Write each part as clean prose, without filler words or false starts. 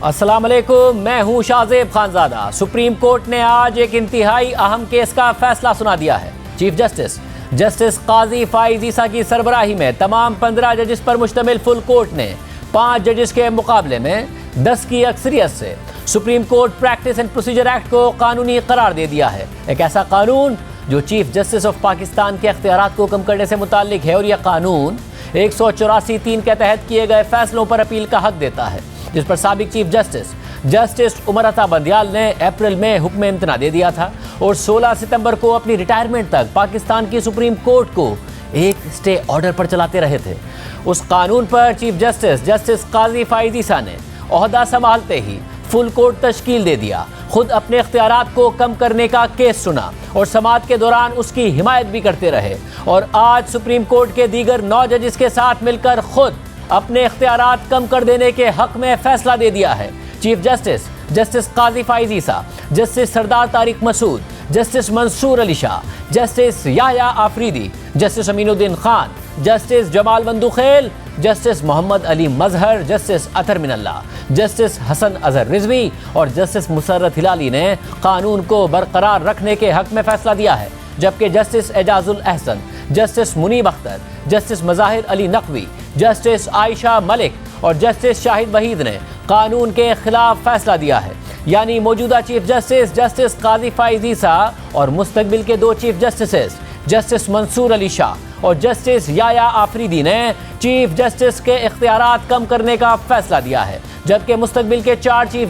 अस्सलाम वालेकुम, मैं हूं शाहजेब खानजादा। सुप्रीम कोर्ट ने आज एक इंतहाई अहम केस का फैसला सुना दिया है। चीफ जस्टिस काजी फाइज ईसा की सरबराही में तमाम 15 जजेस पर मुश्तमिल फुल कोर्ट ने 5 जजेस के मुकाबले में 10 की अक्सरियत से supreme court practice and procedure act को कानूनी करार दे दिया है। एक ऐसा कानून जो चीफ जस्टिस ऑफ पाकिस्तान के अख्तियारात को कम करने से मुताल्लिक है, और यह कानून 184(3) के तहत किए गए फैसलों पर अपील का हक देता है, जिस पर साबिक चीफ जस्टिस उमर अता बंदियाल ने अप्रैल में हुक्म इम्तना दे दिया था और 16 सितंबर को अपनी रिटायरमेंट तक पाकिस्तान की सुप्रीम कोर्ट को एक स्टे ऑर्डर पर चलाते रहे थे। उस कानून पर चीफ जस्टिस काजी फाइज ईसा ने ओहदा संभालते ही फुल कोर्ट तश्कील दे दिया, खुद अपने इख्तियारात को कम करने का केस सुना और समाअत के दौरान उसकी हिमायत भी करते रहे, और आज सुप्रीम कोर्ट के दीगर 9 जजेस के साथ मिलकर खुद अपने इख्तियारात कम कर देने के हक में फैसला दे दिया है। Chief justice Qazi Faez Isa, justice Sardar Tariq Masood, justice Mansoor Ali Shah, justice Yahya Afridi, justice Aminuddin Khan, justice Jamal Mandokhail, justice Muhammad Ali Mazhar, justice Athar Minallah, justice Hasan Azhar Rizvi और जस्टिस मुसर्रत हिलाली ने कानून को बरकरार रखने के हक में फैसला दिया है, जबकि justice Ijazul Ahsan, justice Munib Akhtar, justice Mazahar Ali Naqvi, justice Ayesha Malik और जस्टिस शाहिद वहीद ने कानून के खिलाफ फैसला दिया है। यानी मौजूदा चीफ जस्टिस काजी फाइज ईसा और मुस्तकबिल के 2 चीफ जस्टिस मंसूर अली शाह और जस्टिस याह्या आफरीदी ने चीफ जस्टिस के इख्तियारात कम करने का फैसला दिया है, जबकि मुस्तकबिल के 4 chief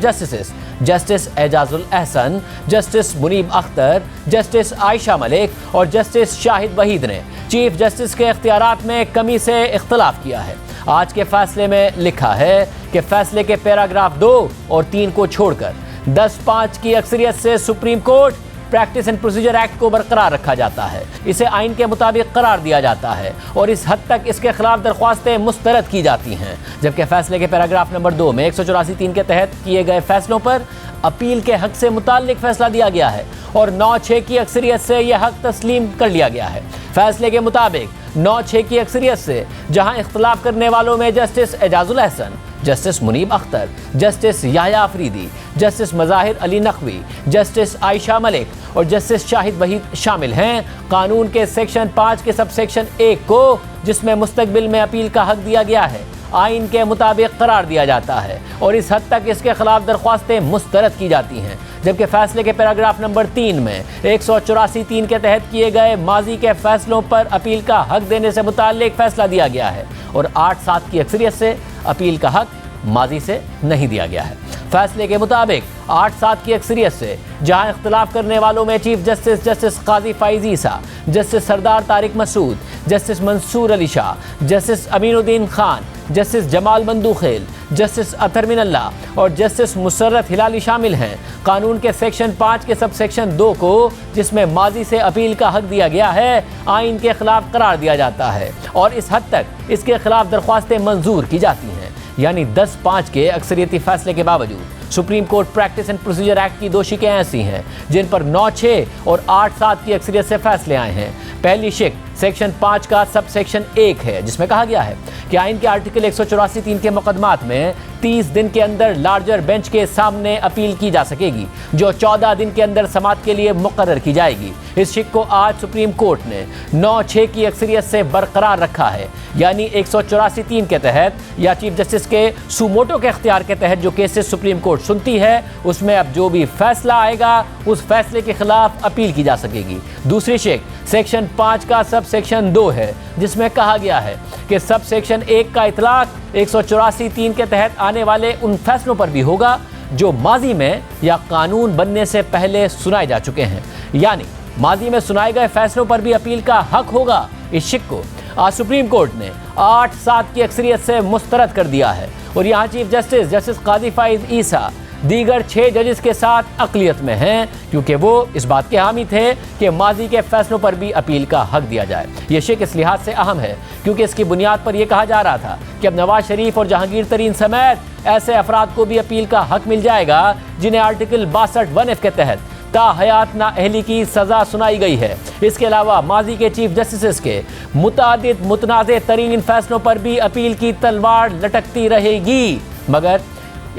justice Ijazul Ahsan, justice Munib Akhtar, justice Ayesha Malik और जस्टिस शाहिद वहीद ने चीफ जस्टिस के इख्तियारात में कमी से इख्तलाफ किया है। आज के फैसले में लिखा है कि फैसले के पैराग्राफ 2 और 3 को छोड़कर 10-5 की अक्सरियत से supreme court practice and procedure act को बरकरार रखा जाता है, इसे आइन के मुताबिक करार दिया जाता है और इस हद तक इसके खिलाफ दरख्वास्तें मुस्तरद की जाती हैं। जबकि फैसले के पैराग्राफ नंबर 2 में 184(3) के तहत किए गए फैसलों पर अपील के हक से मुताल्लिक फैसला दिया गया है और 9-6 की अक्सरियत से यह हक तस्लीम कर लिया गया है। फैसले के मुताबिक 9-6 की अक्सरियत से जहां इख्तलाफ करने वालों में justice Ijazul Ahsan, justice Munib Akhtar, justice Yahya Afridi, justice Mazahar Ali Naqvi, justice Ayesha Malik और जस्टिस शाहिद वहीद शामिल हैं, कानून के सेक्शन 5 के सब सेक्शन 1 को, जिसमें मुस्तकबिल में अपील का हक दिया गया है, आइन के मुताबिक करार दिया जाता है और इस हद तक इसके खिलाफ दरख्वास्तें मुस्तरद की जाती हैं। जबकि फैसले के पैराग्राफ नंबर 3 में 184(3) के तहत किए गए माजी के फैसलों पर अपील का हक देने से मुताल्लिक फैसला दिया गया है और 8-7 की अक्सरियत से अपील का हक माजी से नहीं दिया गया है। फैसले के मुताबिक 8-7 की अक्सरियत से जहां इख्तलाफ करने वालों में chief justice Qazi Faez Isa, justice Sardar Tariq Masood, justice Mansoor Ali Shah, justice Aminuddin Khan, justice Jamal Mandokhail, justice Athar Minallah और जस्टिस मुसर्रत हिलाली शामिल हैं, कानून के सेक्शन 5 के सब सेक्शन 2 को, जिसमें माजी से अपील का हक दिया गया है, आइन के खिलाफ करार दिया जाता है और इस हद तक इसके खिलाफ दरख्वास्तें मंजूर की जाती हैं। यानी 10-5 के अक्सरियती फैसले के बावजूद supreme court practice and procedure act की 2 शिकें ऐसी हैं जिन पर 9-6 और 8-7 की अक्सरियत से फैसले आए हैं। पहली शिक सेक्शन 5 का सब सेक्शन 1 है, जिसमें कहा गया है कि आइन के आर्टिकल 184(3) के मुकदमात में 30 दिन के अंदर लार्जर बेंच के सामने अपील की जा सकेगी, जो 14 दिन के अंदर समाअत के लिए मुकर्रर की जाएगी। इस शिक को आज सुप्रीम कोर्ट ने 9-6 की अक्सरियत से बरकरार रखा है। यानी 184(3) के तहत या चीफ जस्टिस के सुमोटो के इख्तियार के तहत जो केसेस सुप्रीम कोर्ट सुनती है, उसमें अब जो भी फैसला आएगा उस फैसले के खिलाफ अपील की जा सकेगी। दूसरी शिक सेक्शन 5 का सब सेक्शन 2 है, जिसमें कहा गया है कि सब सेक्शन 1 का इतलाक 184(3) के तहत आने वाले उन फैसलों पर भी होगा जो माजी में या कानून बनने से पहले सुनाए जा चुके हैं। यानी माजी में सुनाए गए फैसलों पर भी अपील का हक होगा। इस शिक को आज सुप्रीम कोर्ट ने 8-7 की अक्सरियत से मुस्तरद कर दिया है और यहाँ चीफ जस्टिस काजी फाइज ईसा दीगर 6 जजेस के साथ अक़लियत में हैं, क्योंकि वो इस बात के हामी थे कि माजी के फैसलों पर भी अपील का हक दिया जाए। ये शिक इस लिहाज से अहम है क्योंकि इसकी बुनियाद पर यह कहा जा रहा था कि अब नवाज शरीफ और जहांगीर तरीन समेत ऐसे अफराद को भी अपील का हक मिल जाएगा जिन्हें आर्टिकल 62(1)(f) के तहत ताहयात नाअहली की सज़ा सुनाई गई है। इसके अलावा माजी के चीफ जस्टिस के मुतादिद मुतनाज़ तरीन फैसलों पर भी अपील की तलवार लटकती रहेगी। मगर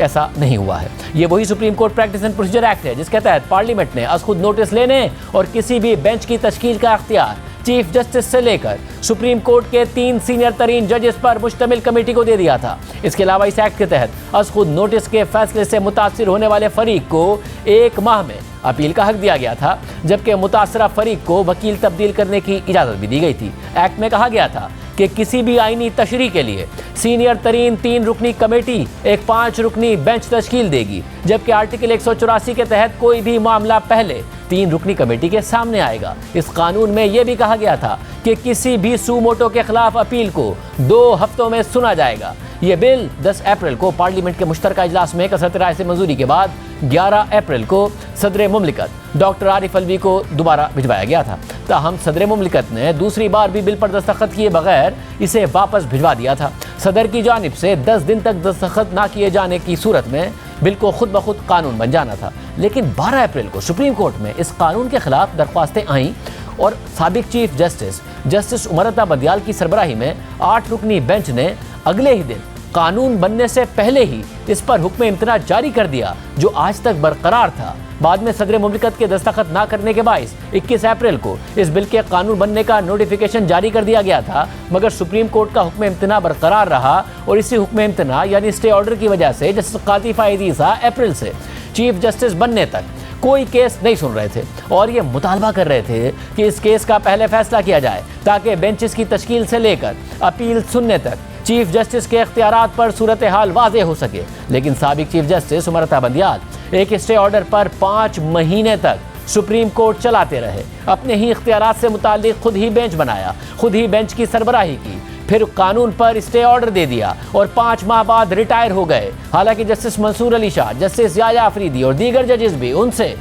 ऐसा नहीं हुआ है। ये वही supreme court practice and procedure act है जिसके तहत पार्लियामेंट ने अज खुद नोटिस लेने और किसी भी बेंच की तश्कील का अख्तियार चीफ जस्टिस से लेकर सुप्रीम कोर्ट के 3 सीनियर तरीन जजेस पर मुश्तमिल कमेटी को दे दिया था। इसके अलावा इस एक्ट के तहत अज खुद नोटिस के फैसले से मुतासिर होने वाले फरीक को 1 माह में अपील का हक दिया गया था, जबकि मुतासरा फरीक को वकील तब्दील करने की इजाज़त भी दी गई थी। एक्ट में कहा गया था कि किसी भी आईनी तशरीह के लिए सीनियर तरीन 3 रुकनी कमेटी एक 5 रुकनी बेंच तश्कील देगी, जबकि आर्टिकल 184 के तहत कोई भी मामला पहले 3 रुकनी कमेटी के सामने आएगा। इस कानून में यह भी कहा गया था कि किसी भी सूमोटो के खिलाफ अपील को 2 हफ्तों में सुना जाएगा। ये बिल 10 अप्रैल को पार्लियामेंट के मुश्तरका इजलास में कसरत राय से मंजूरी के बाद 11 अप्रैल को सदर मुमलिकत डॉक्टर आरिफ अलवी को दोबारा भिजवाया गया था। ताहम सदर मुमलिकत ने दूसरी बार भी बिल पर दस्तखत किए बगैर इसे वापस भिजवा दिया था। सदर की जानिब से 10 दिन तक दस्तखत ना किए जाने की सूरत में बिल को खुद ब खुद कानून बन जाना था। लेकिन 12 अप्रैल को सुप्रीम कोर्ट में इस कानून के खिलाफ दरख्वास्तें आईं और साबिक चीफ जस्टिस उमर अता बंदियाल की सरबराही में 8 रुकनी बेंच ने अगले ही दिन कानून बनने से पहले ही इस पर हुक्म इम्तना जारी कर दिया, जो आज तक बरकरार था। बाद में सदर मुमलिकत के दस्तखत ना करने के बाइस 21 अप्रैल को इस बिल के कानून बनने का नोटिफिकेशन जारी कर दिया गया था, मगर सुप्रीम कोर्ट का हुक्म इम्तना बरकरार रहा और इसी हुक्म इम्तना यानी स्टे ऑर्डर की वजह से जस्टिस काजी फाइज ईसा अप्रैल से चीफ जस्टिस बनने तक कोई केस नहीं सुन रहे थे और ये मुतालबा कर रहे थे कि इस केस का पहले फैसला किया जाए ताकि बेंचेस की तश्कील से लेकर अपील सुनने तक चीफ जस्टिस के इख्तियारात पर सूरत हाल वाज़ेह हो सके। लेकिन साबिक चीफ जस्टिस उमर अता बंदियाल एक स्टे ऑर्डर पर 5 महीने तक सुप्रीम कोर्ट चलाते रहे। अपने ही इख्तियारात से मुताल्लिक खुद ही बेंच बनाया, खुद ही बेंच की सरबराही की, फिर कानून पर स्टे ऑर्डर दे दिया और 5 माह बाद रिटायर हो गए। हालांकि जस्टिस मंसूर अली शाह, जस्टिस याया अफरीदी और दीगर जजेस भी उनसे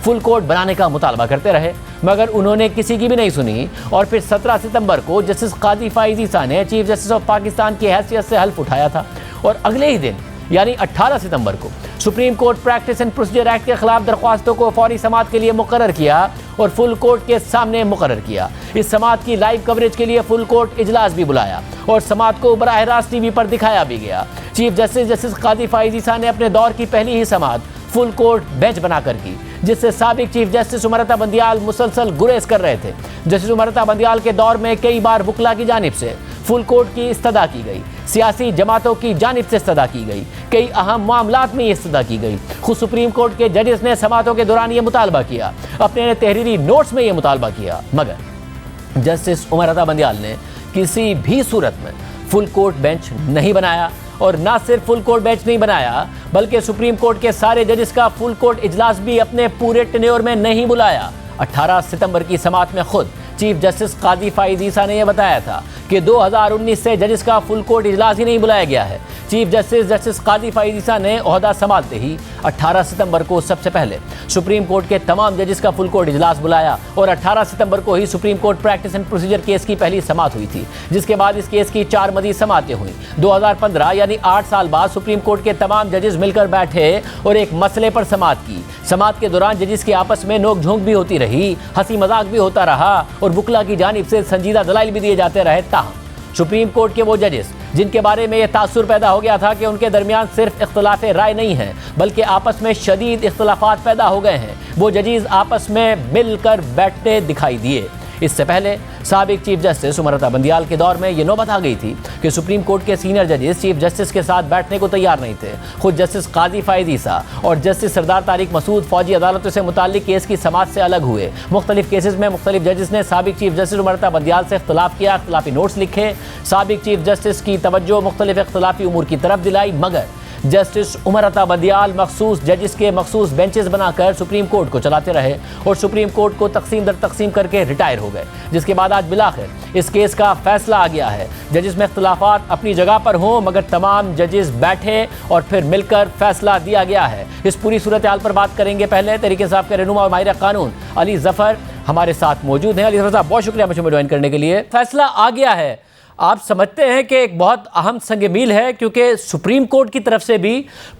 फुल कोर्ट बनाने का मुतालबा करते रहे, मगर उन्होंने किसी की भी नहीं सुनी। और फिर 17 सितंबर को जस्टिस काजी फाइज ईसा ने चीफ जस्टिस ऑफ पाकिस्तान की हैसियत से हल्फ उठाया था और अगले ही दिन यानी 18 सितंबर को supreme court practice and procedure act के खिलाफ दरख्वास्तों को फौरी समाअत के लिए मुकर्रर किया और फुल कोर्ट के सामने मुकर्रर किया। इस समाअत की लाइव कवरेज के लिए फुल कोर्ट इजलास भी बुलाया और समाअत को बराह रास्त टीवी पर दिखाया भी गया। चीफ जस्टिस काजी फाइज ईसा ने अपने दौर की पहली ही समाअत फुल कोर्ट बेंच बनाकर की, जिससे साबिक चीफ जस्टिस उमर अता बंदियाल मुसलसल गुरेज कर रहे थे। जस्टिस उमर अता बंदियाल के दौर में कई बार वकला की जानिब से फुल कोर्ट की इस्तदा की गई, सियासी जमातों की जानिब से इस्तदा की गई, कई अहम मामलात में इस्तदा की गई। खुद सुप्रीम कोर्ट के जजेस ने समाअतों के दौरान ये मुतालबा किया, अपने तहरीरी नोट्स में ये मुतालबा किया, मगर जस्टिस उमर अता बंदियाल ने किसी भी सूरत में फुल कोर्ट बेंच नहीं बनाया। और ना सिर्फ फुल कोर्ट बेंच नहीं बनाया, बल्कि सुप्रीम कोर्ट के सारे जजेस का फुल कोर्ट इजलास भी अपने पूरे टेन्योर में नहीं बुलाया। 18 सितंबर की समाअत में खुद चीफ जस्टिस काजी फाइज ईसा ने यह बताया था कि 2019 से जजेस का फुल कोर्ट इजलास ही नहीं बुलाया गया है। चीफ जस्टिस काजी फाइज ईसा ने ओहदा संभालते ही 18 सितंबर को सबसे पहले सुप्रीम कोर्ट के तमाम जजेस का फुल कोर्ट इजलास बुलाया और 18 सितंबर को ही supreme court practice and procedure case की पहली समाअत हुई थी, जिसके बाद इस केस की 4 मज़ीद समाअतें हुई। 2015 यानी 8 साल बाद सुप्रीम कोर्ट के तमाम जजेस मिलकर बैठे और एक मसले पर समाअत की। समाअत के दौरान जजेस के आपस में नोक झोंक भी होती रही, हंसी मजाक भी होता रहा और वकला की जानिब से संजीदा दलाइल भी दिए जाते रहे। ताहम सुप्रीम कोर्ट के वो जजेस जिनके बारे में यह तासुर पैदा हो गया था कि उनके दरमियान सिर्फ इख्तलाफ राय नहीं है बल्कि आपस में शदीद इख्तलाफात पैदा हो गए हैं, वो जजेस आपस में मिलकर बैठते दिखाई दिए। इससे पहले साबिक चीफ जस्टिस उमर अता बंदियाल के दौर में ये नौबत आ गई थी कि सुप्रीम कोर्ट के सीनियर जजेस चीफ जस्टिस के साथ बैठने को तैयार नहीं थे। खुद जस्टिस काजी फाइज ईसा और जस्टिस सरदार तारिक मसूद फौजी अदालतों से मुताल्लिक केस की समाअत से अलग हुए। मुख्तलिफ केसेस में मुख्तलिफ जजेस ने साबिक चीफ जस्टिस उमर अता बंदियाल से इख्तलाफ किया, इख्तलाफी नोट्स लिखे, साबिक चीफ जस्टिस की तवज्जो मुख्तलिफ इख्तलाफी उमूर की तरफ दिलाई, मगर जस्टिस उमर अता बंदियाल मखसूस जजेस के मखसूस बेंचेस बनाकर सुप्रीम कोर्ट को चलाते रहे और सुप्रीम कोर्ट को तकसीम दर तकसीम करके रिटायर हो गए, जिसके बाद आज बिलाखिर इस केस का फैसला आ गया है। जजेस में इख्तलाफात अपनी जगह पर हों, मगर तमाम जजेस बैठे और फिर मिलकर फैसला दिया गया है। इस पूरी सूरत हाल पर बात करेंगे। पहले तहरीक इंसाफ के रहनुमा और माहिर कानून अली जफर हमारे साथ मौजूद हैं। अली जफर साहब, बहुत शुक्रिया मुझे ज्वाइन करने के लिए। फैसला आ गया है आप समझते हैं कि एक बहुत अहम संग मील है, क्योंकि सुप्रीम कोर्ट की तरफ से भी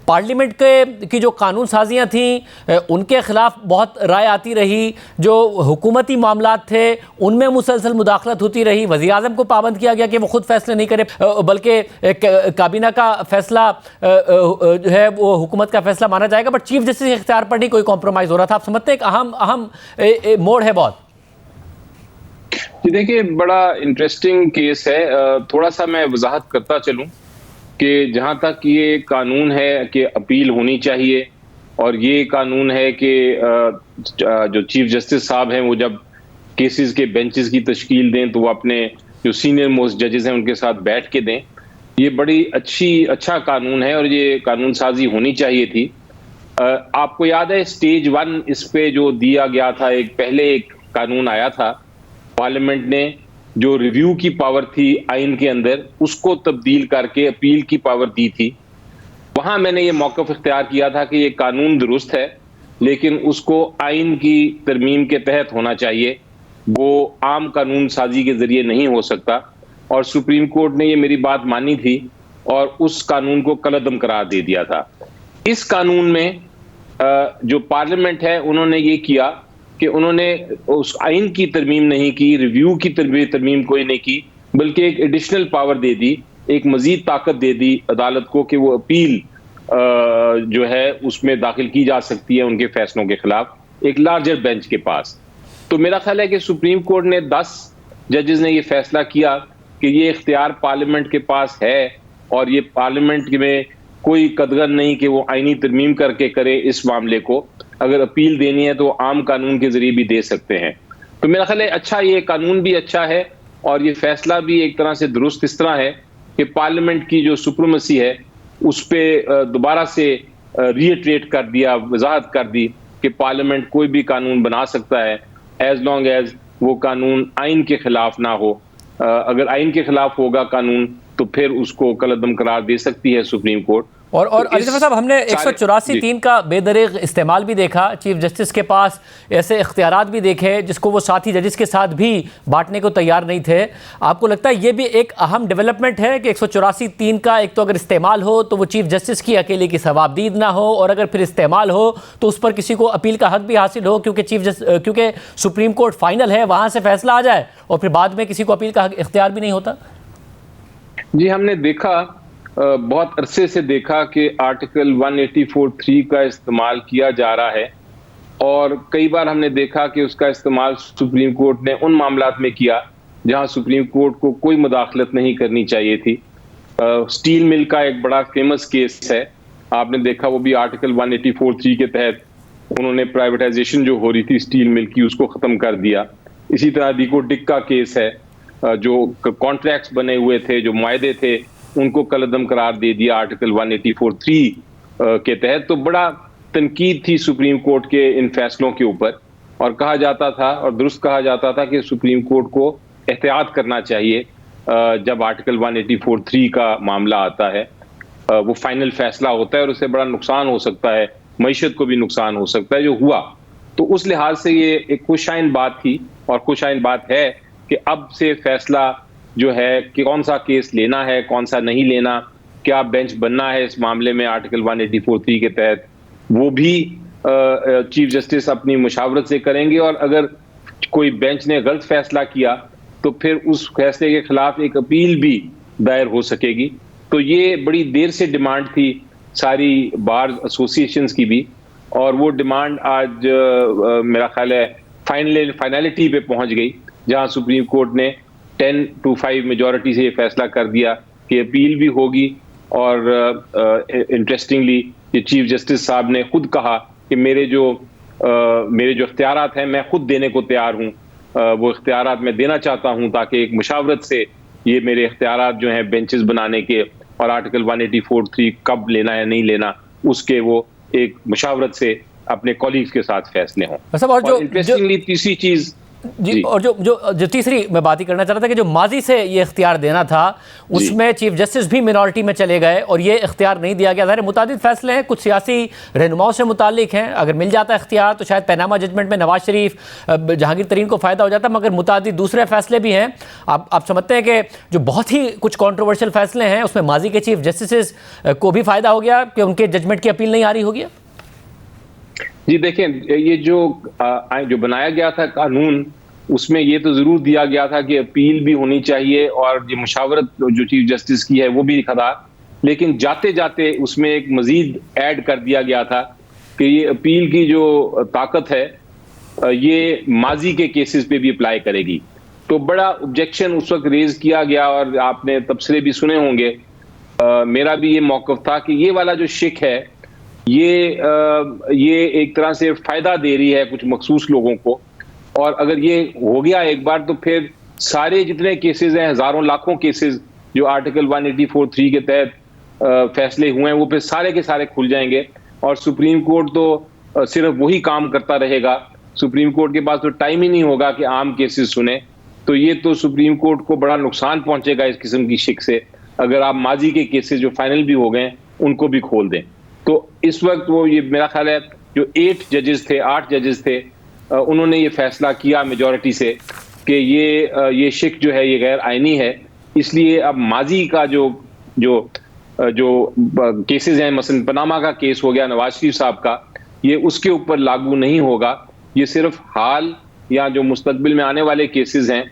पार्लियामेंट के की जो कानून साजियाँ थीं उनके खिलाफ बहुत राय आती रही, जो हुकूमती मामलात थे उनमें मुसलसल मुदाखलत होती रही, वज़ीर आज़म को पाबंद किया गया कि वो खुद फैसले नहीं करे बल्कि काबीना का फैसला जो है वो हुकूमत का फैसला माना जाएगा, बट चीफ जस्टिस के इख्तियार पर नहीं कोई कॉम्प्रोमाइज़ हो रहा था। आप समझते हैं एक अहम मोड़ है बहुत। जी देखिए, बड़ा इंटरेस्टिंग केस है। थोड़ा सा मैं वजाहत करता चलूं कि जहां तक ये कानून है कि अपील होनी चाहिए, और ये कानून है कि जो चीफ जस्टिस साहब हैं वो जब केसेस के बेंचेस की तश्कील दें तो वो अपने जो सीनियर मोस्ट जजेस हैं उनके साथ बैठ के दें। ये बड़ी अच्छा कानून है और ये कानून साजी होनी चाहिए थी। आपको याद है स्टेज 1 इस पे जो दिया गया था, पहले एक कानून आया था, पार्लियामेंट ने जो रिव्यू की पावर थी आइन के अंदर उसको तब्दील करके अपील की पावर दी थी। वहां मैंने ये मौक़िफ़ इख्तियार किया था कि ये कानून दुरुस्त है लेकिन उसको आइन की तरमीम के तहत होना चाहिए, वो आम कानून साजी के जरिए नहीं हो सकता। और सुप्रीम कोर्ट ने ये मेरी बात मानी थी और उस कानून को कलअदम करार दे दिया था। इस कानून में जो पार्लियामेंट है उन्होंने ये किया कि उन्होंने उस आइन की तरमीम नहीं की, रिव्यू की तरमीम कोई नहीं की, बल्कि एक एडिशनल पावर दे दी, एक मजीद ताकत दे दी अदालत को कि वो अपील जो है उसमें दाखिल की जा सकती है उनके फैसलों के खिलाफ एक लार्जर बेंच के पास। तो मेरा ख्याल है कि सुप्रीम कोर्ट ने 10 जजेस ने ये फैसला किया कि ये इख्तियार पार्लियामेंट के पास है और ये पार्लियामेंट में कोई कदगन नहीं कि वो आईनी तरमीम करके करे इस मामले को। अगर अपील देनी है तो आम कानून के जरिए भी दे सकते हैं। तो मेरा ख्याल है अच्छा, ये कानून भी अच्छा है और ये फैसला भी एक तरह से दुरुस्त इस तरह है कि पार्लियामेंट की जो सुप्रीमेसी है उस पर दोबारा से रीइटरेट कर दिया, वजाहत कर दी कि पार्लियामेंट कोई भी कानून बना सकता है एज लॉन्ग एज वो कानून आइन के खिलाफ ना हो। अगर आइन के खिलाफ होगा कानून तो फिर उसको कलअदम करार दे सकती है सुप्रीम कोर्ट। और अली ज़फ़र साहब, हमने 184(3) का बेदरीग इस्तेमाल भी देखा, चीफ जस्टिस के पास ऐसे इख्तियारात भी देखे जिसको वो साथी जजेस के साथ भी बांटने को तैयार नहीं थे। आपको लगता है ये भी एक अहम डेवलपमेंट है कि 184(3) का एक तो अगर इस्तेमाल हो तो वो चीफ जस्टिस की अकेले की सवाबदीद ना हो, और अगर फिर इस्तेमाल हो तो उस पर किसी को अपील का हक भी हासिल हो, क्योंकि सुप्रीम कोर्ट फाइनल है, वहाँ से फैसला आ जाए और फिर बाद में किसी को अपील का इख्तियार भी नहीं होता। जी, हमने देखा, बहुत अरसे से देखा कि आर्टिकल 184(3) का इस्तेमाल किया जा रहा है और कई बार हमने देखा कि उसका इस्तेमाल सुप्रीम कोर्ट ने उन मामलात में किया जहां सुप्रीम कोर्ट को कोई मुदाखलत नहीं करनी चाहिए थी। स्टील मिल का एक बड़ा फेमस केस है, आपने देखा, वो भी आर्टिकल 184(3) के तहत उन्होंने प्राइवेटाइजेशन जो हो रही थी स्टील मिल की उसको ख़त्म कर दिया। इसी तरह रिको डिक का केस है, जो कॉन्ट्रैक्ट्स बने हुए थे, जो मुआहदे थे, उनको कलअदम करार दे दिया आर्टिकल 184(3) के तहत। तो बड़ा तनकीद थी सुप्रीम कोर्ट के इन फैसलों के ऊपर और कहा जाता था और दुरुस्त कहा जाता था कि सुप्रीम कोर्ट को एहतियात करना चाहिए जब आर्टिकल 184(3) का मामला आता है। वो फाइनल फैसला होता है और उससे बड़ा नुकसान हो सकता है, मईशत को भी नुकसान हो सकता है, जो हुआ। तो उस लिहाज से ये एक खुशाइन बात थी और खुशाइन बात है कि अब से फैसला जो है कि कौन सा केस लेना है, कौन सा नहीं लेना, क्या बेंच बनना है इस मामले में आर्टिकल 184(3) के तहत, वो भी चीफ जस्टिस अपनी मुशावरत से करेंगे। और अगर कोई बेंच ने गलत फैसला किया तो फिर उस फैसले के खिलाफ एक अपील भी दायर हो सकेगी। तो ये बड़ी देर से डिमांड थी सारी बार एसोसिएशंस की भी, और वो डिमांड आज मेरा ख्याल है फाइनलिटी पे पहुंच गई, जहां सुप्रीम कोर्ट ने 10-5 मेजॉरिटी से ये फैसला कर दिया कि अपील भी होगी। और इंटरेस्टिंगली ये चीफ जस्टिस साहब ने खुद कहा कि मेरे जो इख्तियारात हैं मैं खुद देने को तैयार हूँ, वो इख्तियारात मैं देना चाहता हूँ ताकि एक मुशावरत से ये मेरे इख्तियारात जो हैं बेंचेस बनाने के और आर्टिकल 184(3) कब लेना है नहीं लेना उसके वो एक मुशावरत से अपने कॉलीग्स के साथ फैसले हों। और जो इंटरेस्टिंगली तीसरी चीज जी, और जो तीसरी मैं बात ही करना चाह रहा था कि जो माजी से ये इख्तियार देना था उसमें चीफ जस्टिस भी मिनॉरिटी में चले गए और ये इख्तियार नहीं दिया गया। ज़ाहिर मुतादिद फैसले हैं, कुछ सियासी रहनुमाओं से मुतालिक हैं, अगर मिल जाता इख्तियार तो शायद पनामा जजमेंट में नवाज शरीफ जहांगीर तरीन को फ़ायदा हो जाता, मगर मुतादिद दूसरे फैसले भी हैं। आप समझते हैं कि जो बहुत ही कुछ कॉन्ट्रोवर्शियल फैसले हैं उसमें माजी के चीफ जस्टिस को भी फ़ायदा हो गया कि उनके जजमेंट की अपील नहीं आ रही होगी? जी देखें, ये जो बनाया गया था कानून, उसमें ये तो जरूर दिया गया था कि अपील भी होनी चाहिए और ये मुशावरत जो चीफ जस्टिस की है वो भी था, लेकिन जाते जाते उसमें एक मजीद ऐड कर दिया गया था कि ये अपील की जो ताकत है ये माजी के केसेस पे भी अप्लाई करेगी। तो बड़ा ऑब्जेक्शन उस वक्त रेज किया गया और आपने तबसरे भी सुने होंगे। मेरा भी ये मौक़िफ़ था कि ये वाला जो शिक है ये एक तरह से फायदा दे रही है कुछ मखसूस लोगों को, और अगर ये हो गया एक बार तो फिर सारे जितने केसेस हैं, हजारों लाखों केसेस जो आर्टिकल 184(3) के तहत फैसले हुए हैं वो फिर सारे के सारे खुल जाएंगे और सुप्रीम कोर्ट तो सिर्फ वही काम करता रहेगा। सुप्रीम कोर्ट के पास तो टाइम ही नहीं होगा कि आम केसेस सुने। तो ये तो सुप्रीम कोर्ट को बड़ा नुकसान पहुंचेगा इस किस्म की शिक से, अगर आप माजी के केसेस जो फाइनल भी हो गए उनको भी खोल दें। तो इस वक्त वो ये मेरा ख्याल है जो 8 जजेस थे उन्होंने ये फैसला किया मेजॉरिटी से कि ये शिक जो है ये गैर आईनी है, इसलिए अब माजी का जो केसेस हैं, मसलन पनामा का केस हो गया नवाज शरीफ साहब का, ये उसके ऊपर लागू नहीं होगा। ये सिर्फ हाल या जो मुस्तकबिल में आने वाले केसेस हैं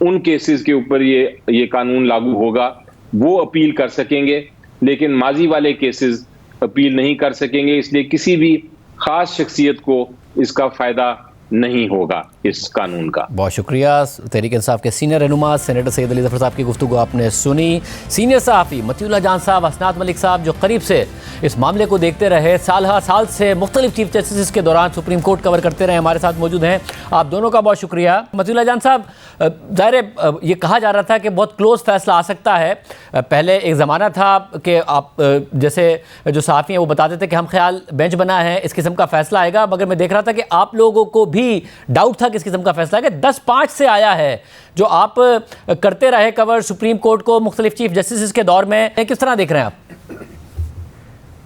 उन केसेस के ऊपर ये कानून लागू होगा। वो अपील कर सकेंगे, लेकिन माजी वाले केसेस अपील नहीं कर सकेंगे, इसलिए किसी भी खास शख्सियत को इसका फायदा नहीं होगा इस कानून का। बहुत शुक्रिया। तहरीक इंसाफ के सीनियर रहनुमा सेनेटर सैयद अली ज़फ़र साहब की गुफ्तगू आपने सुनी। सीनियर सहाफ़ी मतीउल्लाह जान साहब, हसनात मलिक साहब जो करीब से इस मामले को देखते रहे, साल से मुख्तलिफ चीफ जस्टिस के दौरान सुप्रीम कोर्ट कवर करते रहे, हमारे साथ मौजूद हैं। आप दोनों का बहुत शुक्रिया। मतीउल्लाह जान साहब, ज़ाहिर ये कहा जा रहा था कि बहुत क्लोज फैसला आ सकता है। पहले एक ज़माना था कि आप जैसे जो सहाफ़ी हैं वो बताते थे कि हम ख्याल बेंच बना है, इस किस्म का फैसला आएगा, मगर मैं देख रहा था कि आप लोगों को भी डाउट था किस किस्म का फैसला है कि 10-5 से आया है। जो आप करते रहे कवर सुप्रीम कोर्ट को मुख्तलिफ चीफ जस्टिस के दौर में, किस तरह देख रहे हैं आप?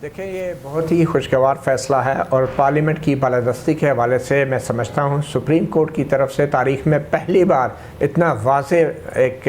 देखिए, ये बहुत ही खुशगवार फ़ैसला है और पार्लियामेंट की बालादस्ती के हवाले से मैं समझता हूँ सुप्रीम कोर्ट की तरफ से तारीख़ में पहली बार इतना वाज़ेह एक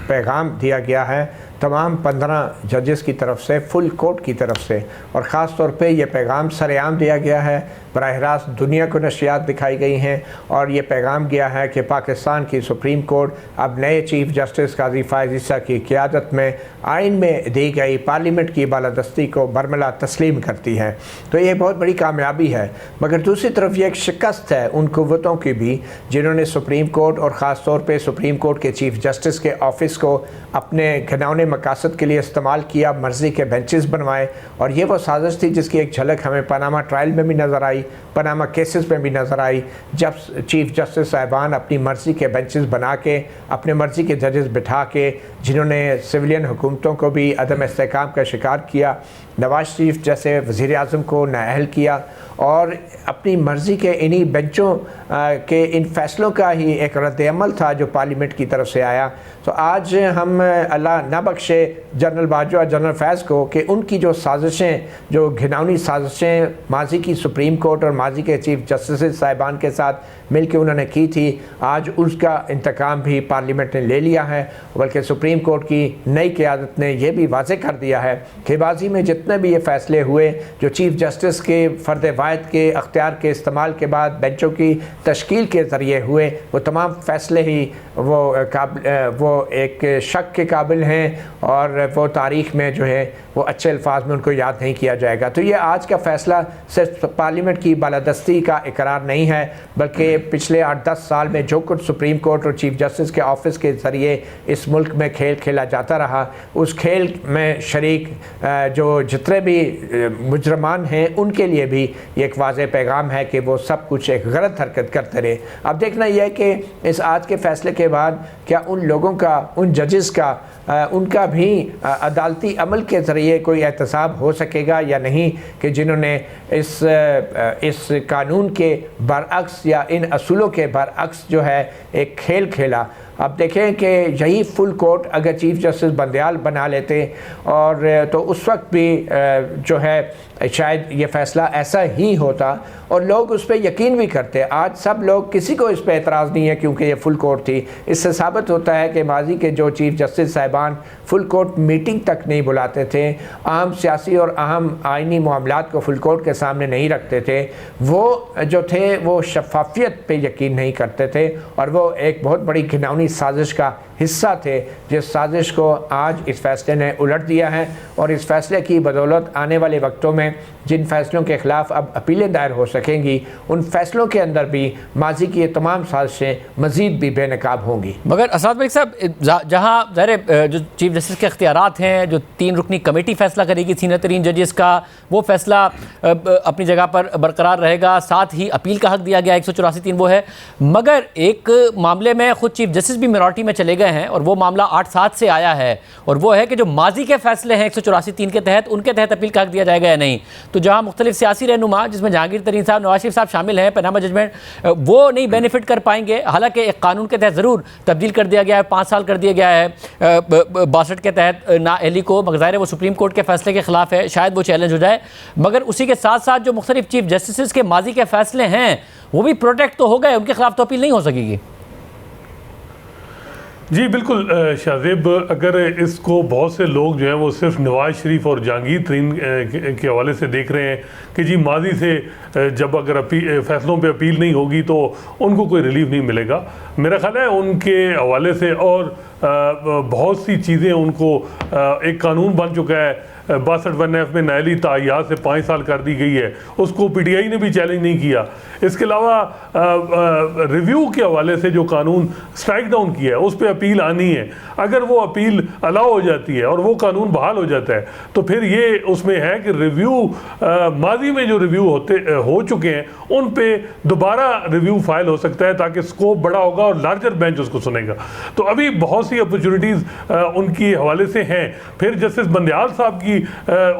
पैगाम दिया गया है तमाम 15 जजेस की तरफ से, फुल कोर्ट की तरफ से, और ख़ास तौर पे ये पैगाम सरेआम दिया गया है, बराह रास्त दुनिया को नशियात दिखाई गई हैं और ये पैगाम गया है कि पाकिस्तान की सुप्रीम कोर्ट अब नए चीफ जस्टिस काजी फ़ाइज़ ईसा की क़ियादत में आइन में दी गई पार्लियामेंट की बालादस्ती को बरमला तस्लीम करती है। तो ये बहुत बड़ी कामयाबी है, मगर दूसरी तरफ ये एक शिकस्त है उन क़ुव्वतों की भी जिन्होंने सुप्रीम कोर्ट और ख़ास तौर पर सुप्रीम कोर्ट के चीफ जस्टिस के ऑफ़िस को अपने घिनौने मकासद के लिए इस्तेमाल किया, मर्ज़ी के बेंचेस बनवाए। और ये वो साजिश थी जिसकी एक झलक हमें पनामा ट्रायल में भी नज़र आई, पनामा केसेस में भी नज़र आई, जब चीफ जस्टिस साहिबान अपनी मर्ज़ी के बेंचेस बना के अपने मर्ज़ी के जजेस बिठा के, जिन्होंने सिविलियन हुकूमतों को भी अदम इस्तेहकाम का शिकार किया, नवाज शरीफ जैसे वज़ीर आज़म को नाअहल किया, और अपनी मर्ज़ी के इन्हीं बेंचों के इन फ़ैसलों का ही एक रद्द-ए-अमल था जो पार्लियामेंट की तरफ से आया। तो आज हम अल्लाह न बख्शे जनरल बाजवा, जनरल फैज़ को कि उनकी जो साजिशें, जो घिनौनी साजिशें माजी की सुप्रीम कोर्ट और माजी के चीफ जस्टिस साहिबान के साथ मिल के उन्होंने की थी, आज उसका इंतकाम भी पार्लियामेंट ने ले लिया है। बल्कि सुप्रीम कोर्ट की नई क़ियादत ने यह भी वाज़े कर दिया है कि माज़ी में जितने भी ये फ़ैसले हुए जो चीफ जस्टिस के फ़र्द वाहिद के अख्तियार के इस्तेमाल के बाद बेंचों की तश्कील के ज़रिए हुए, वो तमाम फ़ैसले ही वो एक शक के काबिल हैं और वो तारीख़ में जो है वो अच्छे अल्फाज में उनको याद नहीं किया जाएगा। तो ये आज का फ़ैसला सिर्फ पार्लियामेंट की बालादस्ती का इकरार नहीं है, बल्कि पिछले 8-10 साल में जो कुछ सुप्रीम कोर्ट और चीफ जस्टिस के ऑफिस के ज़रिए इस मुल्क में खेल खेला जाता रहा, उस खेल में शरीक जो जितने भी मुजरमान हैं उनके लिए भी ये एक वाज़ेह पैगाम है कि वो सब कुछ एक गलत हरकत करते रहे। अब देखना यह है कि इस आज के फ़ैसले के बाद क्या उन लोगों का, उन जजेस का, उनका भी अदालती अमल के ज़रिए कोई एहतसाब हो सकेगा या नहीं, कि जिन्होंने इस कानून के बरअक्स या इन असूलों के बरअक्स जो है एक खेल खेला। अब देखें कि यही फुल कोर्ट अगर चीफ जस्टिस बंदयाल बना लेते और तो उस वक्त भी जो है शायद ये फ़ैसला ऐसा ही होता और लोग उस पर यकीन भी करते। आज सब लोग, किसी को इस पर एतराज़ नहीं है क्योंकि ये फुल कोर्ट थी। इससे साबित होता है कि माजी के जो चीफ जस्टिस साहिबान फुल कोर्ट मीटिंग तक नहीं बुलाते थे, अहम सियासी और अहम आइनी मामलात को फुल कोर्ट के सामने नहीं रखते थे, वो जो थे वो शफाफियत पे यकीन नहीं करते थे और वो एक बहुत बड़ी घिनौनी साजिश का हिस्सा थे, जिस साजिश को आज इस फैसले ने उलट दिया है। और इस फैसले की बदौलत आने वाले वक्तों में जिन फैसलों के ख़िलाफ़ अब अपीलें दायर हो सकेंगी, उन फैसलों के अंदर भी माजी की ये तमाम साजिशें मज़ीद भी बेनकाब होंगी। मगर असद भाई साहब, जहाँ ज़ाहिर जो चीफ जस्टिस के अख्तियारात हैं, जो 3 रुकनी कमेटी फ़ैसला करेगी सीनियर तरीन जजेस का, वो फ़ैसला अपनी जगह पर बरकरार रहेगा। साथ ही अपील का हक दिया गया 184(3) वो है। मगर एक मामले में ख़ुद चीफ जस्टिस भी मिनॉरिटी में चले गए हैं और वो मामला 8-7 से आया है, और वो है कि जो माजी के फ़ैसले हैं 184(3) के तहत, उनके तहत अपील का हक दिया जाएगा या नहीं। तो जहाँ मुख्तलिफ सियासी रहनुमा, जिसमें जहांगीर तरीन साहब, नवाज शरीफ साहब शामिल हैं, पनामा जजमेंट, वो नहीं बेनिफिट कर पाएंगे। हालांकि एक कानून के तहत ज़रूर तब्दील कर दिया गया है, 5 साल कर दिया गया है 62 के तहत नाअहली को, मगर ज़ाहिर है वो सुप्रीम कोर्ट के फैसले के ख़िलाफ़ है, शायद वो चैलेंज हो जाए। मगर उसी के साथ साथ जो मुख्तलिफ चीफ जस्टिस के माजी के फ़ैसले हैं वो भी प्रोटेक्ट तो हो गए, उनके ख़िलाफ़ तो अपील नहीं हो सकेगी। जी बिल्कुल शाहजेब, अगर इसको बहुत से लोग जो हैं वो सिर्फ नवाज शरीफ और जहांगीर तरीन के हवाले से देख रहे हैं कि जी माजी से जब अगर फैसलों पे अपील नहीं होगी तो उनको कोई रिलीफ नहीं मिलेगा, मेरा ख्याल है उनके हवाले से और बहुत सी चीज़ें उनको एक कानून बन चुका है 62(1)(f) में नाअहली ताय्यात से 5 साल कर दी गई है, उसको पीटीआई ने भी चैलेंज नहीं किया। इसके अलावा रिव्यू के हवाले से जो कानून स्ट्राइक डाउन किया है उस पर अपील आनी है। अगर वो अपील अलाउ हो जाती है और वो कानून बहाल हो जाता है तो फिर ये उसमें है कि रिव्यू माजी में जो रिव्यू हो चुके हैं उन पे दोबारा रिव्यू फाइल हो सकता है, ताकि स्कोप बड़ा होगा और लार्जर बेंच उसको सुनेगा। तो अभी बहुत सी अपॉर्चुनिटीज़ उनकी हवाले से हैं। फिर जस्टिस बंदयाल साहब की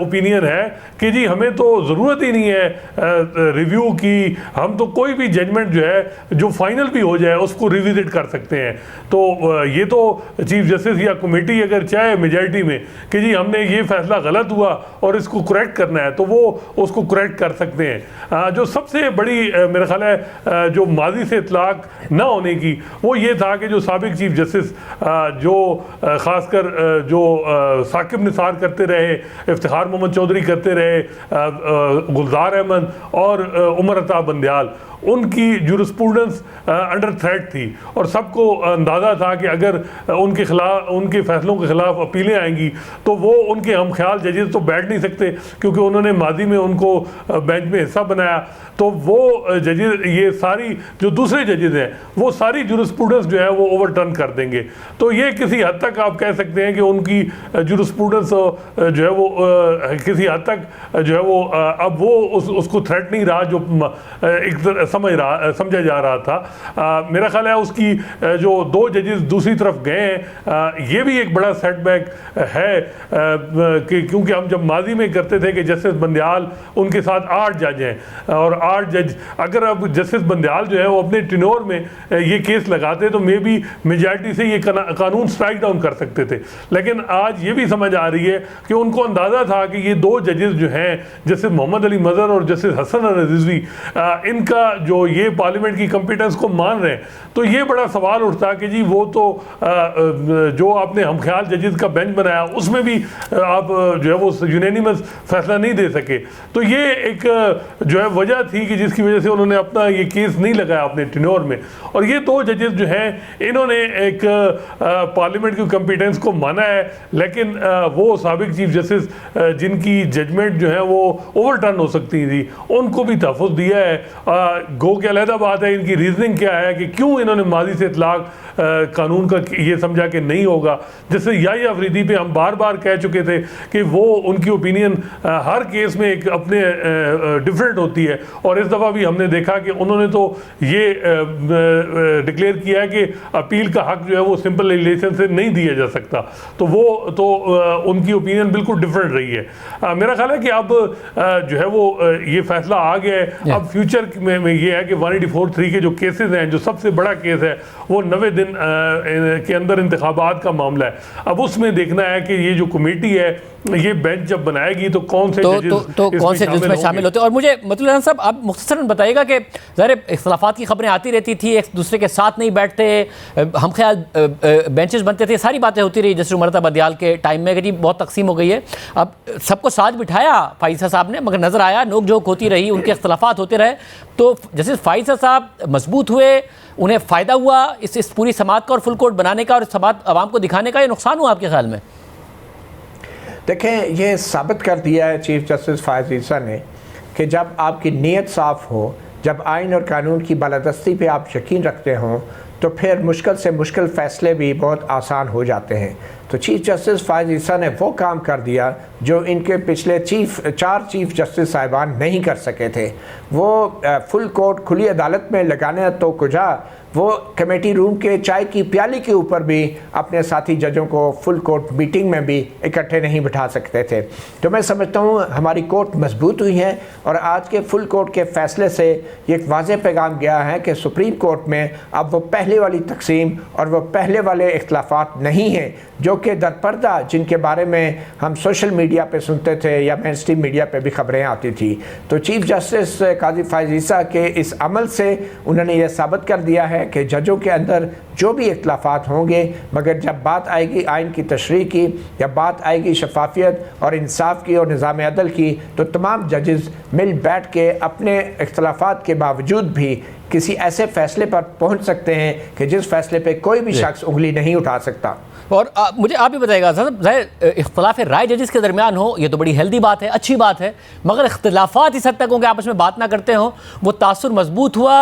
ओपिनियन है कि जी हमें तो ज़रूरत ही नहीं है रिव्यू की, हम तो कोई भी जजमेंट जो है जो फाइनल भी हो जाए उसको रिविजिट कर सकते हैं। तो ये तो चीफ जस्टिस या कमेटी अगर चाहे मेजॉरिटी में कि जी हमने ये फैसला गलत हुआ और इसको करेक्ट करना है तो वो उसको करेक्ट कर सकते हैं। जो सबसे बड़ी मेरा ख्याल है जो माजी से इतलाक ना होने की वो ये था कि जो साबिक चीफ जस्टिस जो ख़ासकर जो साकिब निसार करते रहे, इफ्तिखार मोहम्मद चौधरी करते रहे, गुलजार अहमद और उमर अता बंदयाल, उनकी जूरिस्प्रूडेंस अंडर थ्रेट थी और सबको अंदाज़ा था कि अगर उनके खिलाफ, उनके फैसलों के ख़िलाफ़ अपीलें आएंगी तो वो उनके हम ख्याल जजेस तो बैठ नहीं सकते क्योंकि उन्होंने माजी में उनको बेंच में हिस्सा बनाया। तो वो जजेस, ये सारी जो दूसरे जजेस हैं वो सारी जूरिस्प्रूडेंस जो है वो ओवरटर्न कर देंगे। तो ये किसी हद तक आप कह सकते हैं कि उनकी जूरिस्प्रूडेंस जो है वो किसी हद तक जो है वो अब वो उसको थ्रेट नहीं रहा जो एक समझा जा रहा था। मेरा ख्याल है उसकी जो 2 जजेस दूसरी तरफ गए हैं ये भी एक बड़ा सेटबैक है कि क्योंकि हम जब माजी में करते थे कि जस्टिस बंदयाल उनके साथ 8 जज हैं और 8 जज, अगर अब जस्टिस बंदयाल जो है वो अपने टिनोर में ये केस लगाते तो मे बी मेजॉरिटी से ये कानून स्ट्राइक डाउन कर सकते थे। लेकिन आज ये भी समझ आ रही है कि उनको अंदाज़ा था कि ये 2 जजेस जो हैं जस्टिस मोहम्मद अली मज़हर और जस्टिस हसन अल-रिजवी, इनका जो ये पार्लियामेंट की कॉम्पिटेंस को मान रहे हैं, तो ये बड़ा सवाल उठता कि जी वो तो जो आपने हमख्याल जजेस का बेंच बनाया उसमें भी आप जो है वो यूनानिमस फैसला नहीं दे सके। तो ये एक जो है वजह थी कि जिसकी वजह से उन्होंने अपना ये केस नहीं लगाया अपने टिनोर में। और ये 2 जजेस जो हैं इन्होंने एक पार्लियामेंट की कॉम्पिटेंस को माना है, लेकिन वो साबिक चीफ जस्टिस जिनकी जजमेंट जो है वो ओवरटर्न हो सकती थी उनको भी तहफ़्फ़ुज़ दिया है। गो के अलहदा बात है इनकी रीजनिंग क्या है कि क्यों इन्होंने माजी से इतलाक कानून का ये समझा कि नहीं होगा। जैसे याहिया अफरीदी पे हम बार बार कह चुके थे कि वो उनकी ओपिनियन हर केस में एक अपने डिफरेंट होती है, और इस दफ़ा भी हमने देखा कि उन्होंने तो ये डिक्लेयर किया है कि अपील का हक जो है वो सिंपल रिलेशन से नहीं दिया जा सकता। तो वो तो उनकी ओपिनियन बिल्कुल डिफरेंट रही है। मेरा ख्याल है कि अब जो है वो ये फैसला आ गया है। अब फ्यूचर में ये है कि 184(3) के जो केसेस हैं, जो सबसे बड़ा केस है वो 90 दिन के अंदर इंतखाबात का मामला है। अब उसमें देखना है कि ये जो कमेटी है ये बेंच जब बनाएगी तो कौन से जजेस में शामिल होते हैं। और मुझे मतलब साहब आप मुख्तसरन बताइएगा कि ज़ाहिर इख्तलाफात की खबरें आती रहती थी, एक दूसरे के साथ नहीं बैठते, हम ख्याल बेंचेस बनते थे, सारी बातें होती रही जैसे उमर बदियाल के टाइम में कि जी बहुत तकसीम हो गई है। अब सबको साथ बिठाया फाइज़ा साहब ने, मगर नज़र आया नोक झोंक होती रही, उनके इख्तलाफात होते रहे। तो जैसे फाइज़ा साहब मजबूत हुए, उन्हें फ़ायदा हुआ इस पूरी समात का और फुल कोर्ट बनाने का और समात आवाम को दिखाने का, ये नुकसान हुआ आपके ख्याल में? देखें, ये साबित कर दिया है चीफ जस्टिस फ़ाइज़ ईसा ने कि जब आपकी नीयत साफ़ हो, जब आइन और कानून की बालादस्ती पे आप यकीन रखते हों, तो फिर मुश्किल से मुश्किल फ़ैसले भी बहुत आसान हो जाते हैं। तो चीफ जस्टिस फ़ाइज़ ईसा ने वो काम कर दिया जो इनके पिछले 4 चीफ जस्टिस साहिबान नहीं कर सके थे। वो फुल कोर्ट खुली अदालत में लगाने तो कुजा, वो कमेटी रूम के चाय की प्याली के ऊपर भी अपने साथी जजों को फुल कोर्ट मीटिंग में भी इकट्ठे नहीं बिठा सकते थे। तो मैं समझता हूँ हमारी कोर्ट मजबूत हुई है, और आज के फुल कोर्ट के फ़ैसले से ये एक वाज़ेह पैगाम गया है कि सुप्रीम कोर्ट में अब वो पहले वाली तकसीम और वो पहले वाले इख्तलाफात नहीं हैं जो कि दरपर्दा, जिनके बारे में हम सोशल मीडिया पे सुनते थे या मेन स्ट्रीम मीडिया पे भी खबरें आती थी। तो चीफ जस्टिस काजी फ़ाइज़ ईसा के इस अमल से उन्होंने ये साबित कर दिया है कि जजों के अंदर जो भी इख्तलाफात होंगे, मगर जब बात आएगी आइन की तशरीह की या बात आएगी शफाफियत और इंसाफ की और निज़ाम अदल की, तो तमाम जजेस मिल बैठ के अपने इख्तलाफात के बावजूद भी किसी ऐसे फ़ैसले पर पहुंच सकते हैं कि जिस फ़ैसले पे कोई भी शख्स उंगली नहीं उठा सकता। और मुझे आप भी बताइएगा साहब, इख्तलाफ राय जजेस के दरमियान हो, ये तो बड़ी हेल्दी बात है, अच्छी बात है, मगर इख्तलाफात इस हद तक हो कि आपस में बात ना करते हो, वो तासुर मजबूत हुआ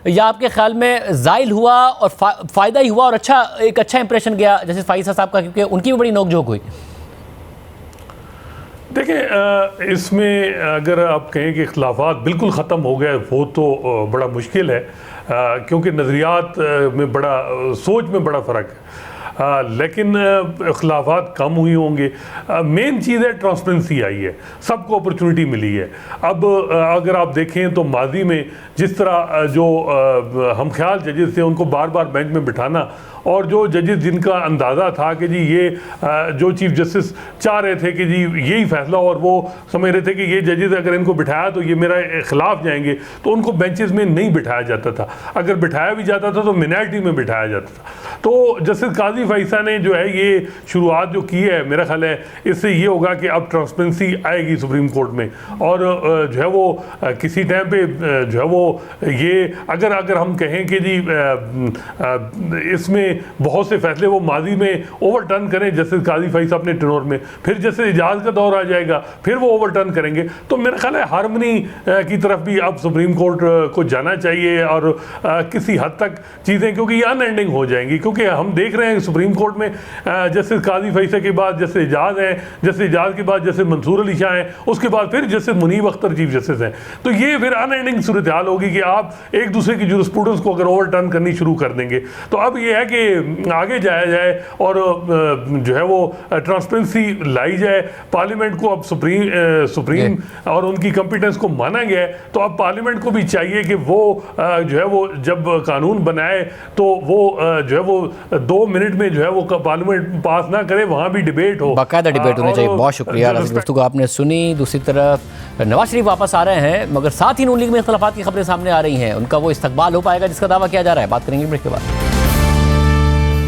या आपके ख्याल में ज़ाइल हुआ और फ़ायदा ही हुआ और एक अच्छा इंप्रेशन गया जैसे फ़ाइज़ा साहब का, क्योंकि उनकी भी बड़ी नोकझोंक हुई? देखिए, इसमें अगर आप कहें कि इख्तलाफात बिल्कुल ख़त्म हो गए वो तो बड़ा मुश्किल है, क्योंकि नज़रियात में बड़ा सोच में बड़ा फ़र्क है। लेकिन इख्तलाफात कम हुई होंगे। मेन चीज़ है ट्रांसपेरेंसी आई है, सबको अपॉर्चुनिटी मिली है। अब अगर आप देखें तो माजी में जिस तरह जो हम ख्याल जजेस थे उनको बार बार बेंच में बिठाना, और जो जजेस जिनका अंदाज़ा था कि जी ये जो चीफ जस्टिस चाह रहे थे कि जी यही फैसला, और वो समझ रहे थे कि ये जजेस अगर इनको बिठाया तो ये मेरा खिलाफ जाएंगे, तो उनको बेंचेस में नहीं बिठाया जाता था। अगर बिठाया भी जाता था तो मिनॉरिटी में बिठाया जाता था। तो जस्टिस काजी फ़ाइज़ा ने जो है ये शुरुआत जो की है, मेरा ख्याल है इससे ये होगा कि अब ट्रांसपेरेंसी आएगी सुप्रीम कोर्ट में, और जो है वो किसी टाइम पे जो है वो ये अगर हम कहें कि जी इसमें बहुत से फैसले वो माजी में ओवरटर्न करें जस्टिस काजी फ़ाइज़ा अपने टेनोर में, फिर जैसे इजाज़ का दौर आ जाएगा फिर वो ओवरटर्न करेंगे, तो मेरा ख्याल है हार्मनी की तरफ भी अब सुप्रीम कोर्ट को जाना चाहिए, और किसी हद तक चीज़ें, क्योंकि ये अनएंडिंग हो जाएंगी। क्योंकि हम देख रहे हैं सुप्रीम कोर्ट में जस्टिस काजी फ़ाइज़ा के बाद जस्टिस इजाज़ हैं, जस्टिस इजाज़ के बाद जस्टिस मंसूर अली शाह हैं, उसके बाद फिर justice Munib Akhtar chief justice हैं। तो ये फिर अनएंडिंग सूरत हाल होगी कि आप एक दूसरे की जूरिस्प्रूडेंस को अगर ओवरटर्न करनी शुरू कर देंगे, तो अब ये है कि आगे जाया जाए और जो है वो ट्रांसपेरेंसी लाई जाए। पार्लियामेंट को अब सुप्रीम और उनकी कॉम्पिटेंस को माना गया है, तो अब पार्लियामेंट को भी चाहिए कि वो जो है वो जब कानून बनाए तो वो जो है वो 2 मिनट में जो है वो पार्लियामेंट पास ना करे, वहाँ भी डिबेट हो, बाकायदा डिबेट होनी चाहिए। बहुत शुक्रिया, गुफ्तगू आपने सुनी। दूसरी तरफ नवाज शरीफ वापस आ रहे हैं, मगर साथ ही नून लीग में इख्तलाफात की खबरें सामने आ रही हैं, उनका वो इस्तकबाल हो पाएगा जिसका दावा किया जा रहा है? बात करेंगे ब्रेक के बाद।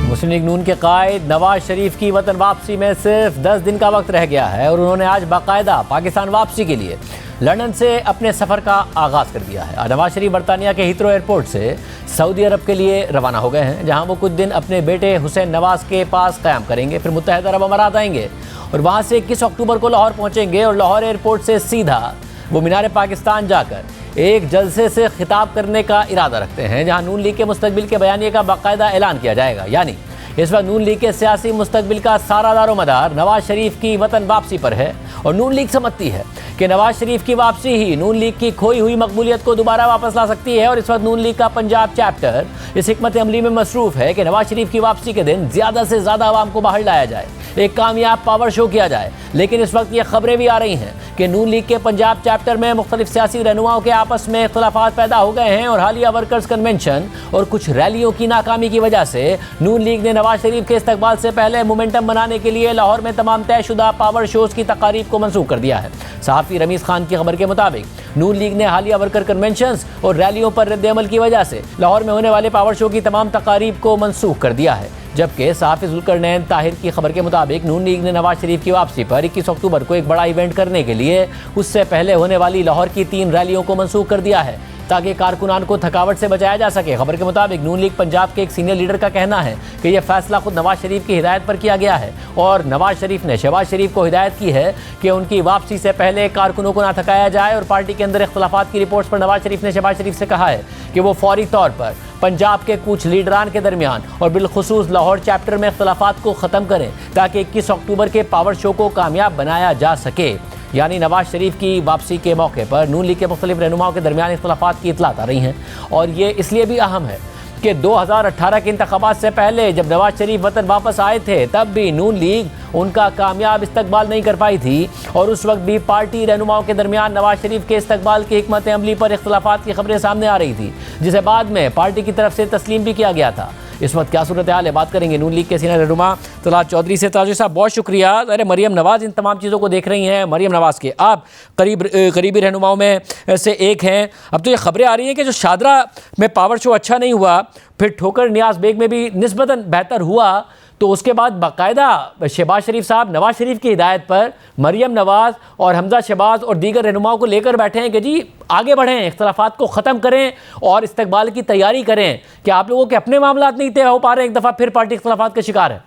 मुस्लिम लीग नून के कायद नवाज शरीफ की वतन वापसी में सिर्फ 10 दिन का वक्त रह गया है, और उन्होंने आज बाकायदा पाकिस्तान वापसी के लिए लंदन से अपने सफ़र का आगाज़ कर दिया है। नवाज शरीफ बरतानिया के हीथ्रो एयरपोर्ट से सऊदी अरब के लिए रवाना हो गए हैं, जहां वो कुछ दिन अपने बेटे हुसैन नवाज के पास क़याम करेंगे, फिर मुत्तहिदा अरब अमारात आएंगे और वहां से 21 अक्टूबर को लाहौर पहुंचेंगे, और लाहौर एयरपोर्ट से सीधा वो मीनार पाकिस्तान जाकर एक जलसे से खिताब करने का इरादा रखते हैं, जहां नून लीग के मुस्तकबिल के बयानिए का बाकायदा ऐलान किया जाएगा। यानी इस वक्त नून लीग के सियासी मुस्तकबिल का सारा दारोमदार नवाज शरीफ की वतन वापसी पर है और नून लीग समझती है कि नवाज शरीफ की वापसी ही नून लीग की खोई हुई मकबूलियत को दोबारा वापस ला सकती है। और इस वक्त नून लीग का पंजाब चैप्टर इस हिकमत अमली में मसरूफ है कि नवाज शरीफ की वापसी के दिन ज़्यादा से ज़्यादा आवाम को बाहर लाया जाए, एक कामयाब पावर शो किया जाए। लेकिन इस वक्त ये खबरें भी आ रही हैं कि नून लीग के पंजाब चैप्टर में मुख्तलिफ सियासी रहनुमाओं के आपस में इख्तलाफात पैदा हो गए हैं और हालिया वर्कर्स कन्वेंशन और कुछ रैलियों की नाकामी की वजह से नून लीग ने नवाज शरीफ के इस्तकबाल से पहले मोमेंटम बनाने के लिए लाहौर में तमाम तयशुदा पावर शोज की तकारीब को मनसूख कर दिया है। सहाफ़ी रमीज़ खान की खबर के मुताबिक नून लीग ने हालिया वर्कर कन्वेंशन और रैलियों पर रद्द-ए-अमल की वजह से लाहौर में होने वाले पावर शो की तमाम तकारीब को मनसूख कर दिया है। जबकि सहाफ़ी ज़ुल्करनैन ताहिर की खबर के मुताबिक नून लीग ने नवाज शरीफ की वापसी पर 21 अक्टूबर को एक बड़ा इवेंट करने के लिए उससे पहले होने वाली लाहौर की 3 रैलियों को मनसूख कर दिया है ताकि कारकुनान को थकावट से बचाया जा सके। खबर के मुताबिक नून लीग पंजाब के एक सीनियर लीडर का कहना है कि यह फैसला खुद नवाज शरीफ की हिदायत पर किया गया है और नवाज शरीफ ने शहबाज शरीफ को हिदायत की है कि उनकी वापसी से पहले कारकुनों को ना थकाया जाए। और पार्टी के अंदर इख्तलाफात की रिपोर्ट्स पर नवाज शरीफ ने शहबाज शरीफ से कहा है कि वो फौरी तौर पर पंजाब के कुछ लीडरान के दरमियान और बिलखुसूस लाहौर चैप्टर में इख्तलाफात को ख़त्म करें ताकि 21 अक्टूबर के पावर शो को कामयाब बनाया जा सके। यानी नवाज शरीफ की वापसी के मौके पर नून लीग के मुख्तलिफ रहनुमाओं के दरमियान इख्तलाफात की इतलात आ रही हैं और ये इसलिए भी अहम है कि 2018 के इंतखाबात से पहले जब नवाज शरीफ वतन वापस आए थे तब भी नून लीग उनका कामयाब इस्तकबाल नहीं कर पाई थी और उस वक्त भी पार्टी रहनुमाओं के दरमियान नवाज शरीफ के इस्तकबाल की हिकमत अमली पर इख्तलाफात की खबरें सामने आ रही थी, जिसे बाद में पार्टी की तरफ से तस्लीम भी किया गया था। इस वक्त क्या सूरत हाल है, बात करेंगे नून लीग के सीनियर रहनुमा तलात चौधरी से। ताजु साहब बहुत शुक्रिया। अरे मरियम नवाज़ इन तमाम चीज़ों को देख रही हैं। मरियम नवाज़ के आप करीबी रहनुमाओं में से एक हैं। अब तो ये खबरें आ रही हैं कि जो शादरा में पावर शो अच्छा नहीं हुआ, फिर ठोकर नियाज़ बेग में भी निस्बतन बेहतर हुआ, तो उसके बाद बाकायदा शहबाज शरीफ साहब नवाज शरीफ की हिदायत पर मरियम नवाज़ और हमजा शहबाज और दीगर रहनुमाओं को लेकर बैठे हैं कि जी आगे बढ़ें, इख्तलाफात को ख़त्म करें और इस्तकबाल की तैयारी करें। कि आप लोगों के अपने मामलात नहीं तय हो पा रहे, एक दफ़ा फिर पार्टी इख्तलाफात का शिकार है?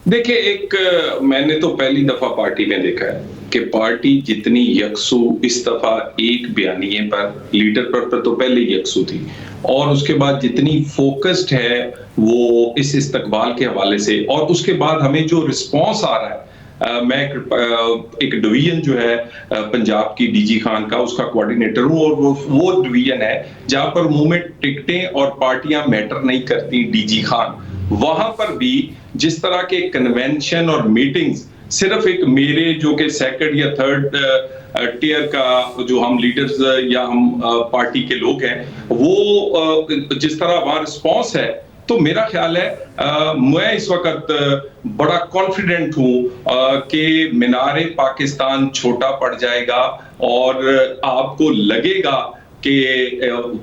देखिए, एक मैंने तो पहली दफा पार्टी में देखा है कि पार्टी जितनी यकसू इस दफा एक बयानिए पर लीडर पर तो पहले यकसू थी और उसके बाद जितनी फोकस्ड है वो इस इस्तकबाल के हवाले से, और उसके बाद हमें जो रिस्पॉन्स आ रहा है, मैं एक डिवीजन जो है पंजाब की डीजी खान का उसका कोऑर्डिनेटर हूं और वो डिवीजन है जहां पर मूवमेंट टिकटें और पार्टियां मैटर नहीं करती। डीजी खान वहां पर भी जिस तरह के कन्वेंशन और मीटिंग्स सिर्फ एक मेरे जो कि सेकंड या थर्ड टियर का जो हम लीडर्स या हम पार्टी के लोग हैं वो जिस तरह वहां रिस्पॉन्स है, तो मेरा ख्याल है मैं इस वक्त बड़ा कॉन्फिडेंट हूं कि मीनारे पाकिस्तान छोटा पड़ जाएगा और आपको लगेगा कि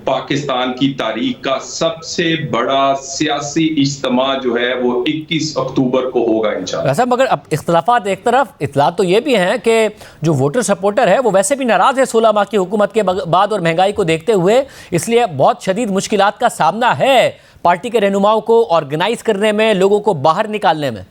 पाकिस्तान की तारीख का सबसे बड़ा सियासी इज्तिमा जो है वो 21 अक्टूबर को होगा इंशाल्लाह। वैसे मगर अब इख्तलाफात एक तरफ, इतलात तो ये भी हैं कि जो वोटर सपोर्टर है वो वैसे भी नाराज़ है 16 माह की हुकूमत के बाद और महंगाई को देखते हुए, इसलिए बहुत शदीद मुश्किलात का सामना है पार्टी के रहनुमाओं को ऑर्गेनाइज करने में, लोगों को बाहर निकालने में।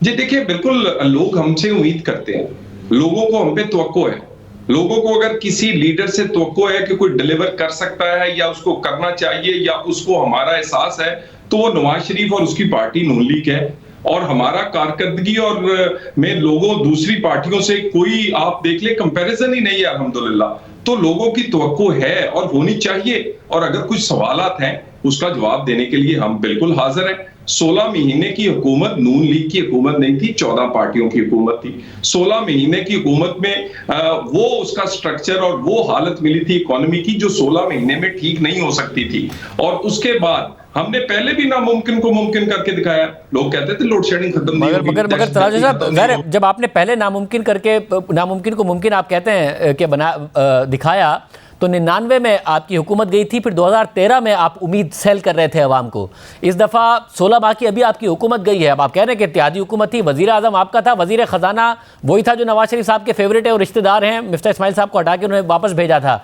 जी देखिए, बिल्कुल लोग हमसे उम्मीद करते हैं, लोगों को हम पे तवक्को है। लोगों को अगर किसी लीडर से तवक्को है कि कोई डिलीवर कर सकता है या उसको करना चाहिए या उसको हमारा एहसास है, तो वो नवाज शरीफ और उसकी पार्टी नून लीग है। और हमारा कारकर्दगी और में लोगों दूसरी पार्टियों से कोई आप देख ले कंपैरिजन ही नहीं है अल्हम्दुलिल्लाह। तो लोगों की तवक्को है और होनी चाहिए, और अगर कुछ सवालात हैं उसका जवाब देने के लिए हम बिल्कुल हाजिर हैं। 16 महीने की हुकूमत नून लीग की हुकूमत नहीं थी, 14 पार्टियों की हुकूमत थी। 16 महीने की हुकूमत में वो उसका स्ट्रक्चर और वो हालत मिली थी इकोनॉमी की जो 16 महीने में ठीक नहीं हो सकती थी। और उसके बाद हमने पहले भी नामुमकिन को मुमकिन करके दिखाया। लोग कहते थे लोड शेडिंग खत्म नहीं होगी, मगर तराजू साहब, जब आपने पहले नामुमकिन को मुमकिन आप कहते हैं कि दिखाया, तो 99 में आपकी हुकूमत गई थी, फिर 2013 में आप उम्मीद सेल कर रहे थे अवाम को। इस दफ़ा 16 माह की अभी आपकी हुकूमत गई है। अब आप कह रहे हैं कि इत्तेहादी हुकूमत थी, वज़ीर आज़म आपका था, वज़ीर ख़जाना वही था जो नवाज शरीफ साहब के फेवरेट है और रिश्तेदार हैं, मिफ्ता इस्माइल साहब को हटा के उन्होंने वापस भेजा था।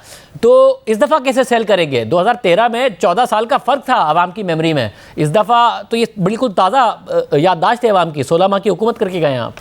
तो इस दफ़ा कैसे सेल करेंगे? 2013 में 14 साल का फ़र्क था अवाम की मेमोरी में, इस दफ़ा तो ये बिल्कुल ताज़ा याददाश्त है अवाम की, 16 माह की हुकूमत करके गए हैं आप।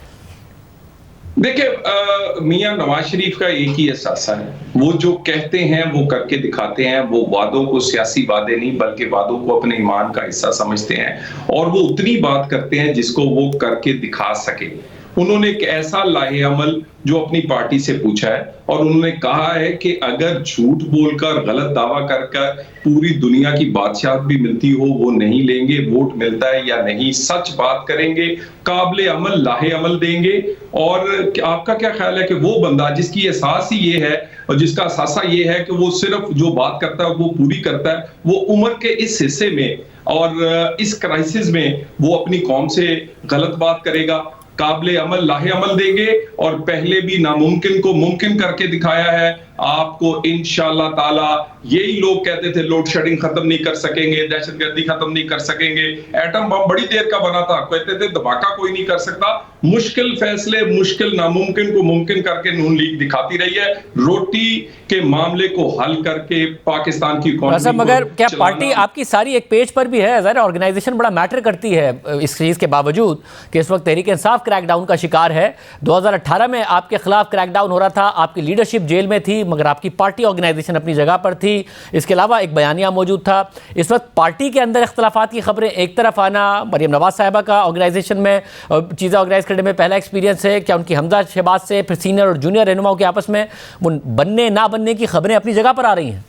देखिए मियां नवाज शरीफ का एक ही एहसासा है, वो जो कहते हैं वो करके दिखाते हैं। वो वादों को सियासी वादे नहीं बल्कि वादों को अपने ईमान का हिस्सा समझते हैं और वो उतनी बात करते हैं जिसको वो करके दिखा सके। उन्होंने एक ऐसा लाहे अमल जो अपनी पार्टी से पूछा है और उन्होंने कहा है कि अगर झूठ बोलकर गलत दावा कर पूरी दुनिया की बादशाहत भी मिलती हो वो नहीं लेंगे, वोट मिलता है या नहीं सच बात करेंगे, काबिले अमल लाहे अमल देंगे। और आपका क्या ख्याल है कि वो बंदा जिसकी एहसास ही ये है और जिसका एहसासा ये है कि वो सिर्फ जो बात करता है वो पूरी करता है, वो उम्र के इस हिस्से में और इस क्राइसिस में वो अपनी कौम से गलत बात करेगा, काबिले अमल लाहे अमल देंगे? और पहले भी नामुमकिन को मुमकिन करके दिखाया है आपको इंशाअल्लाह ताला। यही लोग कहते थे लोड शेडिंग खत्म नहीं कर सकेंगे, दहशतगर्दी खत्म नहीं कर सकेंगे, एटम बम बड़ी देर का बना था, कहते थे धमाका कोई नहीं कर सकता। मुश्किल फैसले, मुश्किल नामुमकिन को मुमकिन करके नून लीग दिखाती रही है, रोटी के मामले को हल करके पाकिस्तान की इकोनॉमी। मगर क्या पार्टी आपकी सारी एक पेज पर भी है? ज़रा ऑर्गेनाइजेशन बड़ा मैटर करती है इस चीज़ के बावजूद कि इस वक्त तहरीक इंसाफ क्रैकडाउन का शिकार है। 2018 में आपके खिलाफ क्रैकडाउन हो रहा था, आपकी लीडरशिप जेल में थी, मगर आपकी पार्टी ऑर्गेनाइजेशन अपनी जगह पर थी। इसके अलावा एक बयानिया मौजूद था। इस वक्त पार्टी के अंदर इख्तलाफात की खबरें एक तरफ आना, मरियम नवाज साहिबा का ऑर्गेनाइजेशन में चीज़ें ऑर्गेनाइज करने में पहला एक्सपीरियंस है, क्या उनकी हमजा शहबाज से फिर सीनियर और जूनियर रहनुमाओं के आपस में वो बनने ना बनने की खबरें अपनी जगह पर आ रही हैं?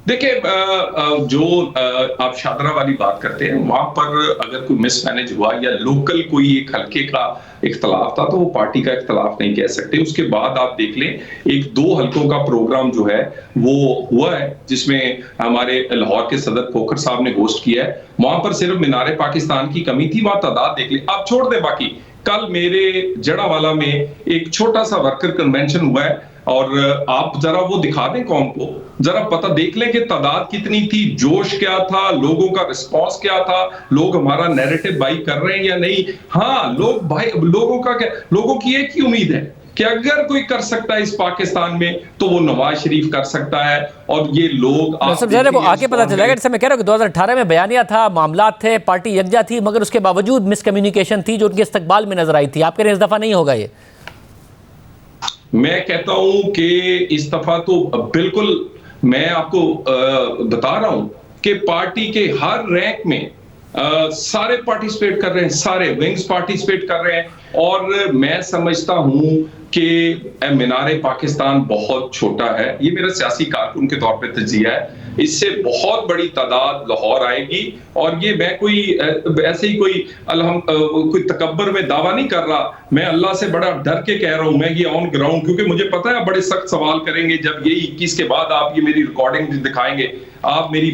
देखिए जो आप शादरा वाली बात करते हैं वहां पर अगर कोई मिसमैनेज हुआ या लोकल कोई एक हल्के का इख्तलाफ था तो वो पार्टी का इख्तलाफ नहीं कह सकते। उसके बाद आप देख लें एक 2 हल्कों का प्रोग्राम जो है वो हुआ है जिसमें हमारे लाहौर के सदर खोखर साहब ने होस्ट किया है। वहां पर सिर्फ मीनारे पाकिस्तान की कमी थी, वहां तादाद देख लें। आप छोड़ दें बाकी, कल मेरे जड़ावाला में एक छोटा सा वर्कर कन्वेंशन हुआ है और आप जरा वो दिखा दें कौम को, जरा पता देख लें कि तादाद कितनी थी, जोश क्या था, लोगों का रिस्पांस क्या था, लोग हमारा नैरेटिव बाई कर रहे हैं या नहीं। हाँ, लोग भाई लोगों का क्या, लोगों की एक ही उम्मीद है कि अगर कोई कर सकता है इस पाकिस्तान में तो वो नवाज शरीफ कर सकता है। और ये लोग वो आगे पता चलेगा। जैसे मैं कह रहा हूँ कि 2018 में बयानिया था, मामलात थे, पार्टी यकजा थी, मगर उसके बावजूद मिसकम्युनिकेशन थी जो उनके इस्तकबाल में नजर आई थी। आप कह रहे हैं इस दफा नहीं होगा ये? मैं कहता हूं कि इस दफा तो बिल्कुल, मैं आपको बता रहा हूं कि पार्टी के हर रैंक में सारे पार्टिसिपेट कर रहे हैं, सारे विंग्स पार्टिसिपेट कर रहे हैं। और मैं समझता हूं कि मीनारे पाकिस्तान बहुत छोटा है, ये मेरा सियासी कारकुन के तौर पे तजिया है। इससे बहुत बड़ी तादाद लाहौर आएगी और ये मैं कोई ऐसे ही कोई तकब्बर में दावा नहीं कर रहा, मैं अल्लाह से बड़ा डर के कह रहा हूं, मैं ये ऑन ग्राउंड, क्योंकि मुझे पता है आप बड़े सख्त सवाल करेंगे जब ये 21 के बाद आप ये मेरी रिकॉर्डिंग दिखाएंगे। आप मेरी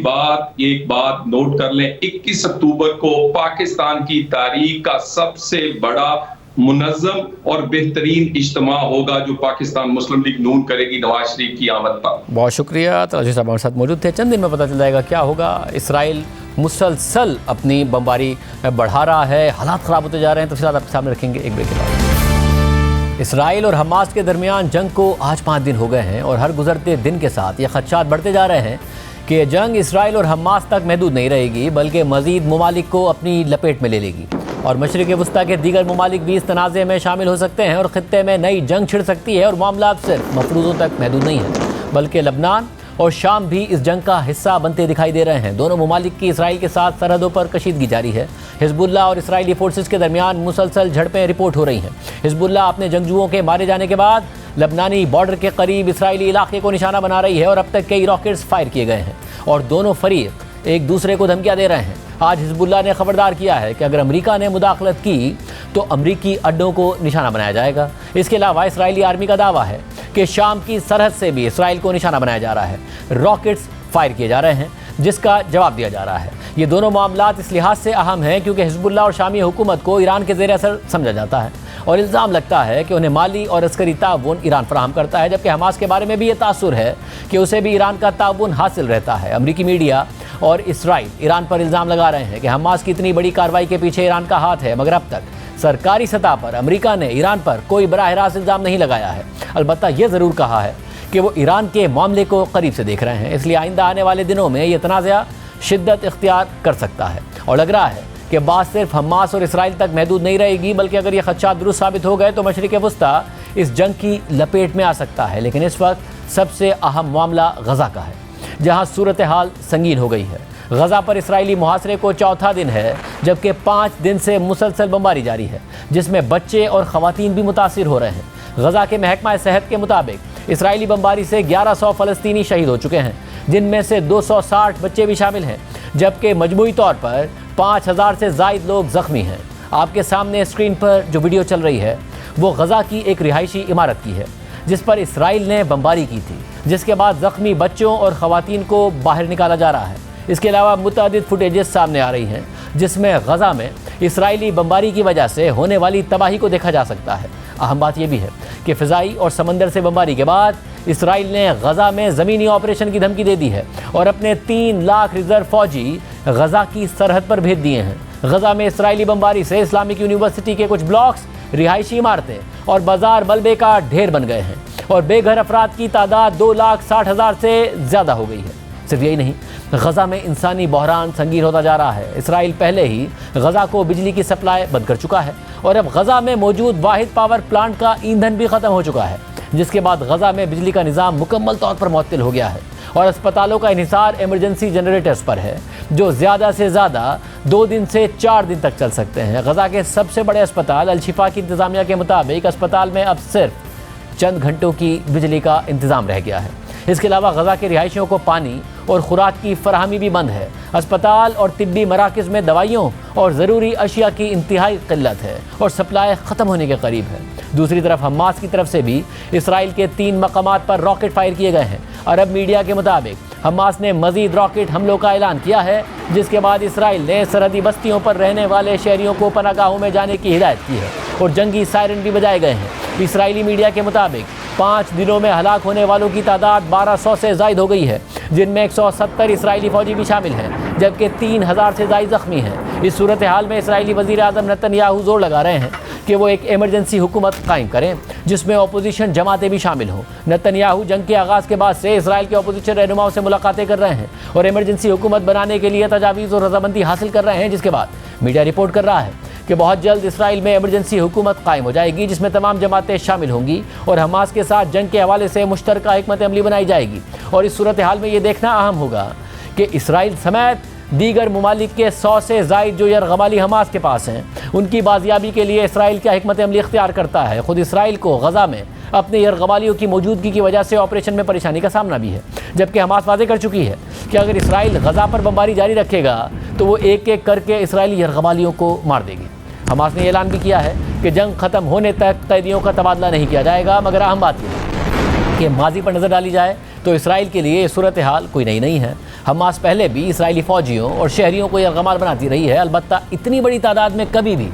एक बात नोट कर लें, 21 अक्टूबर को पाकिस्तान की तारीख का सबसे बड़ा मुनज़्ज़म और बेहतरीन इज्तिमा होगा जो पाकिस्तान मुस्लिम लीग नून करेगी नवाज शरीफ की आमद पर। बहुत शुक्रिया। तलाशी साहब हमारे साथ मौजूद थे। चंद दिन में पता चल जाएगा क्या होगा। इसराइल मुसलसल अपनी बमबारी बढ़ा रहा है, हालात ख़राब होते जा रहे हैं। तफसीलात आपके सामने रखेंगे एक ब्रेक के बाद। इसराइल और हमास के दरमियान जंग को आज 5 दिन हो गए हैं और हर गुजरते दिन के साथ ये खदशात बढ़ते जा रहे हैं कि ये जंग इसराइल और हमास तक महदूद नहीं रहेगी बल्कि मज़ीद ममालिक को अपनी लपेट में ले लेगी और मशरिक़ वस्ता के दीगर ममालिक भी इस तनाज़े में शामिल हो सकते हैं और ख़ित्ते में नई जंग छिड़ सकती है। और मामला सिर्फ मफरूज़ों तक महदूद नहीं है बल्कि लबनान और शाम भी इस जंग का हिस्सा बनते दिखाई दे रहे हैं। दोनों ममालिक की इसराइल के साथ सरहदों पर कशीदगी जारी है। हिजबुल्लाह और इसराइली फोर्सेस के दरमियान मुसलसल झड़पें रिपोर्ट हो रही हैं। हिजबुल्लाह अपने जंगजुओं के मारे जाने के बाद लबनानी बॉर्डर के करीब इसराइली इलाके को निशाना बना रही है और अब तक कई रॉकेट्स फायर किए गए हैं और दोनों फरीक एक दूसरे को धमकियां दे रहे हैं। आज हिजबुल्लाह ने खबरदार किया है कि अगर अमेरिका ने मुदाखलत की तो अमरीकी अड्डों को निशाना बनाया जाएगा। इसके अलावा इसराइली आर्मी का दावा है कि शाम की सरहद से भी इसराइल को निशाना बनाया जा रहा है, रॉकेट्स फायर किए जा रहे हैं जिसका जवाब दिया जा रहा है। ये दोनों मामलात इस लिहाज से अहम हैं क्योंकि हिजबुल्लाह और शामी हुकूमत को ईरान के ज़ेर असर समझा जाता है और इल्ज़ाम लगता है कि उन्हें माली और अस्करी ताउन ईरान फराहम करता है, जबकि हमास के बारे में भी ये तासुर है कि उसे भी ईरान का ताउन हासिल रहता है। अमरीकी मीडिया और इसराइल ईरान पर इल्ज़ाम लगा रहे हैं कि हमास की इतनी बड़ी कार्रवाई के पीछे ईरान का हाथ है, मगर अब तक सरकारी सतह पर अमेरिका ने ईरान पर कोई बराह रास्त इल्ज़ाम नहीं लगाया है। अलबत्ता ये ज़रूर कहा है कि वो ईरान के मामले को करीब से देख रहे हैं, इसलिए आइंदा आने वाले दिनों में ये तनाज़ा शिद्दत इख्तियार कर सकता है और लग रहा है कि बात सिर्फ हमास और इसराइल तक महदूद नहीं रहेगी, बल्कि अगर ये खदशात दुरुस्त साबित हो गए तो मशरिक़ वस्ता इस जंग की लपेट में आ सकता है। लेकिन इस वक्त सबसे अहम मामला गज़ा का है, जहाँ सूरत हाल संगीन हो गई है। गज़ा पर इसराइली मुहासरे को चौथा दिन है, जबकि 5 दिन से मुसलसल बमबारी जारी है, जिसमें बच्चे और ख़वातीन भी मुतासिर हो रहे हैं। गज़ा के महकमा सेहत के मुताबिक इसराइली बमबारी से 1100 फ़लस्तीनी शहीद हो चुके हैं, जिनमें से 260 बच्चे भी शामिल हैं, जबकि मजमूई तौर पर 5000 से ज़ायद लोग ज़ख्मी हैं। आपके सामने स्क्रीन पर जो वीडियो चल रही है वो गज़ा की एक रिहायशी इमारत की है, जिस पर इसराइल ने बमबारी की थी, जिसके बाद ज़ख्मी बच्चों और ख़वातीन को बाहर निकाला जा रहा है। इसके अलावा मुतअद्दिद फुटेजेस सामने आ रही हैं, जिसमें गज़ा में इसराइली बमबारी की वजह से होने वाली तबाही को देखा जा सकता है। अहम बात यह भी है कि फ़िज़ाई और समंदर से बमबारी के बाद इसराइल ने गज़ा में ज़मीनी ऑपरेशन की धमकी दे दी है और अपने 3 लाख रिजर्व फ़ौजी गज़ा की सरहद पर भेज दिए हैं। गज़ा में इसराइली बमबारी से इस्लामिक यूनिवर्सिटी के कुछ ब्लॉक्स, रिहायशी इमारतें और बाज़ार मलबे का ढेर बन गए हैं और बेघर अफराद की तादाद 2,60,000 से ज़्यादा हो गई है। सिर्फ यही नहीं, गज़ा में इंसानी बहरान संगीन होता जा रहा है। इसराइल पहले ही गज़ा को बिजली की सप्लाई बंद कर चुका है और अब गज़ा में मौजूद वाहिद पावर प्लांट का ईंधन भी ख़त्म हो चुका है, जिसके बाद गज़ा में बिजली का निज़ाम मुकम्मल तौर पर मुअत्तल हो गया है और अस्पतालों का इन्हिसार इमरजेंसी जनरेटर्स पर है, जो ज़्यादा से ज़्यादा 2 दिन से 4 दिन तक चल सकते हैं। गज़ा के सबसे बड़े अस्पताल अल-शिफा की इंतज़ामिया के मुताबिक अस्पताल में अब सिर्फ चंद घंटों की बिजली का इंतज़ाम रह गया है। इसके अलावा गज़ा के रिहायशियों को पानी और खुराक की फराहमी भी बंद है। अस्पताल और तिब्बी मराकज़ में दवाइयों और ज़रूरी अशिया की इंतहाई क़िल्लत है और सप्लाई ख़त्म होने के करीब है। दूसरी तरफ हमास की तरफ से भी इसराइल के 3 मकामात पर रॉकेट फायर किए गए हैं। अरब मीडिया के मुताबिक हमास ने मज़ीद रॉकेट हमलों का ऐलान किया है, जिसके बाद इसराइल ने सरहदी बस्तियों पर रहने वाले शहरियों को पनाहगाहों में जाने की हिदायत की है और जंगी सायरन भी बजाए गए हैं। इसराइली मीडिया के मुताबिक 5 दिनों में हलाक होने वालों की तादाद 1200 से ज़ायद हो गई है, जिनमें 170 इसराइली फ़ौजी भी शामिल हैं, जबकि 3000 से ज़ायद ज़ख्मी हैं। इस सूरत हाल में इसराइली वज़ीर आज़म नेतन्याहू जोर लगा रहे हैं कि वो एक इमरजेंसी हुकूमत कायम करें, जिसमें अपोजिशन जमातें भी शामिल हों। नेतन्याहू जंग के आगाज़ के बाद से इसराइल के अपोजिशन रहनुमाओं से मुलाकातें कर रहे हैं और इमरजेंसी हुकूमत बनाने के लिए तजावीज़ और रजामंदी हासिल कर रहे हैं, जिसके बाद मीडिया रिपोर्ट कर रहा है कि बहुत जल्द इसराइल में इमरजेंसी हुकूमत कायम हो जाएगी, जिसमें तमाम जमातें शामिल होंगी और हमास के साथ जंग के हवाले से मुश्तरका हिकमत अमली बनाई जाएगी। और इस सूरत हाल में ये देखना अहम होगा कि इसराइल समेत दीगर ममालिक के 100 से ज़ायद जो यरग़माली हमास के पास हैं, उनकी बाजियाबी के लिए इसराइल क्या हिकमत अमली इख्तियार करता है। ख़ुद इसराइल को गज़ा में अपने यरग़मालियों की मौजूदगी की वजह से ऑपरेशन में परेशानी का सामना भी है, जबकि हमास वाज़े कर चुकी है कि अगर इसराइल गज़ा पर बमबारी जारी रखेगा तो वो एक एक करके इसराइली यरग़मालियों को मार देगी। हमास ने ऐलान भी किया है कि जंग ख़त्म होने तक कैदियों का तबादला नहीं किया जाएगा। मगर अहम बात यह है कि माजी पर नज़र डाली जाए तो इसराइल के लिए सूरत हाल कोई नई नहीं है। हमास पहले भी इसराइली फ़ौजियों और शहरियों को यरग़माल बनाती रही है, अलबत्ता इतनी बड़ी तादाद में कभी भी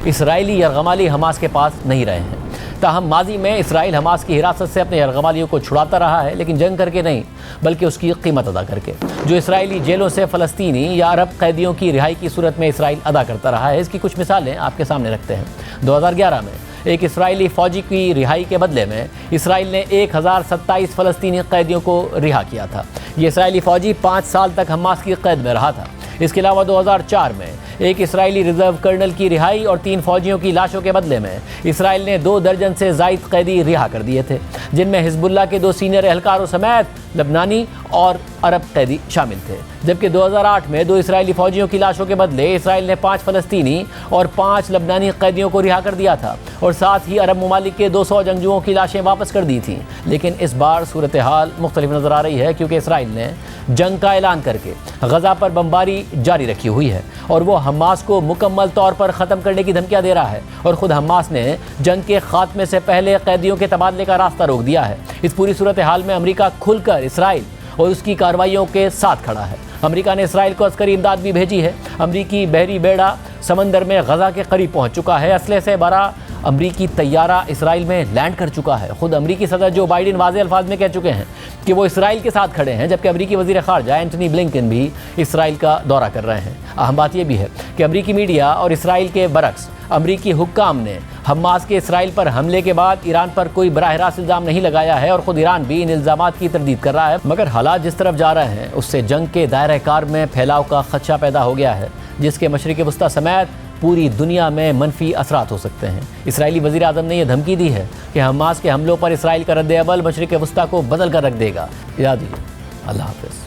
इसराइली यरग़माली हमास के पास नहीं रहे हैं। ताहम माजी में इसराइल हमास की हिरासत से अपने यरग़मालियों को छुड़ाता रहा है, लेकिन जंग करके नहीं, बल्कि उसकी कीमत अदा करके, जो इसराइली जेलों से फ़लस्तीनी या अरब कैदियों की रिहाई की सूरत में इसराइल अदा करता रहा है। इसकी कुछ मिसालें आपके सामने रखते हैं। 2011 में एक इसराइली फ़ौजी की रिहाई के बदले में इसराइल ने 1027 फ़लस्तीनी कैदियों को रिहा किया था। ये इसराइली फ़ौजी 5 साल तक हमास की कैद में रहा था। इसके अलावा 2004 में एक इसराइली रिजर्व कर्नल की रिहाई और 3 फ़ौजियों की लाशों के बदले में इसराइल ने 2 दर्जन से ज़ायद कैदी रिहा कर दिए थे, जिनमें हिजबुल्लाह के 2 सीनियर एहलकारों समेत लबनानी और अरब कैदी शामिल थे। जबकि 2008 में 2 इसराइली फ़ौजियों की लाशों के बदले इसराइल ने 5 फ़लस्तीनी और 5 लबनानी कैदियों को रिहा कर दिया था और साथ ही अरब ममालिक के 200 जंगजुओं की लाशें वापस कर दी थीं। लेकिन इस बार सूरत हाल मुख्तलिफ नज़र आ रही है, क्योंकि इसराइल ने जंग का ऐलान करके गज़ा पर बमबारी जारी रखी हुई है और वो हमास को मुकम्मल तौर पर ख़त्म करने की धमकियाँ दे रहा है और ख़ुद हमास ने जंग के ख़ात्मे से पहले कैदियों के तबादले का रास्ता रोक दिया है। इस पूरी सूरत हाल में अमेरिका खुलकर इसराइल और उसकी कार्रवाइयों के साथ खड़ा है। अमेरिका ने इसराइल को अस्करी इमदाद भी भेजी है। अमरीकी बहरी बेड़ा समंदर में गज़ा के करीब पहुँच चुका है। असले से बड़ा अमरीकी तैयारा इसराइल में लैंड कर चुका है। खुद अमरीकी सदर जो बाइडेन वाज़े अल्फाज में कह चुके हैं कि वो इसराइल के साथ खड़े हैं, जबकि अमरीकी वज़ीर ख़ारजा एंटनी ब्लिंकन भी इसराइल का दौरा कर रहे हैं। अहम बात यह भी है कि अमरीकी मीडिया और इसराइल के बरक्स अमरीकी हुक्काम ने हमास के इसराइल पर हमले के बाद ईरान पर कोई बराह रास्त इल्ज़ाम नहीं लगाया है और ख़ुद ईरान भी इन इल्ज़ामात की तरदीद कर रहा है। मगर हालात जिस तरफ जा रहे हैं उससे जंग के दायरे कार में फैलाव का खदशा पैदा हो गया है, जिसके मशरिक़ वस्ता समेत समेत पूरी दुनिया में मनफी असरात हो सकते हैं। इसराइली वज़ीर आज़म ने यह धमकी दी है कि हमास के हमलों पर इसराइल का रद्द-ए-अमल मशरिक़ वस्ता को बदल कर रख देगा। इजाज़त दीजिए, अल्लाह हाफ़िज़।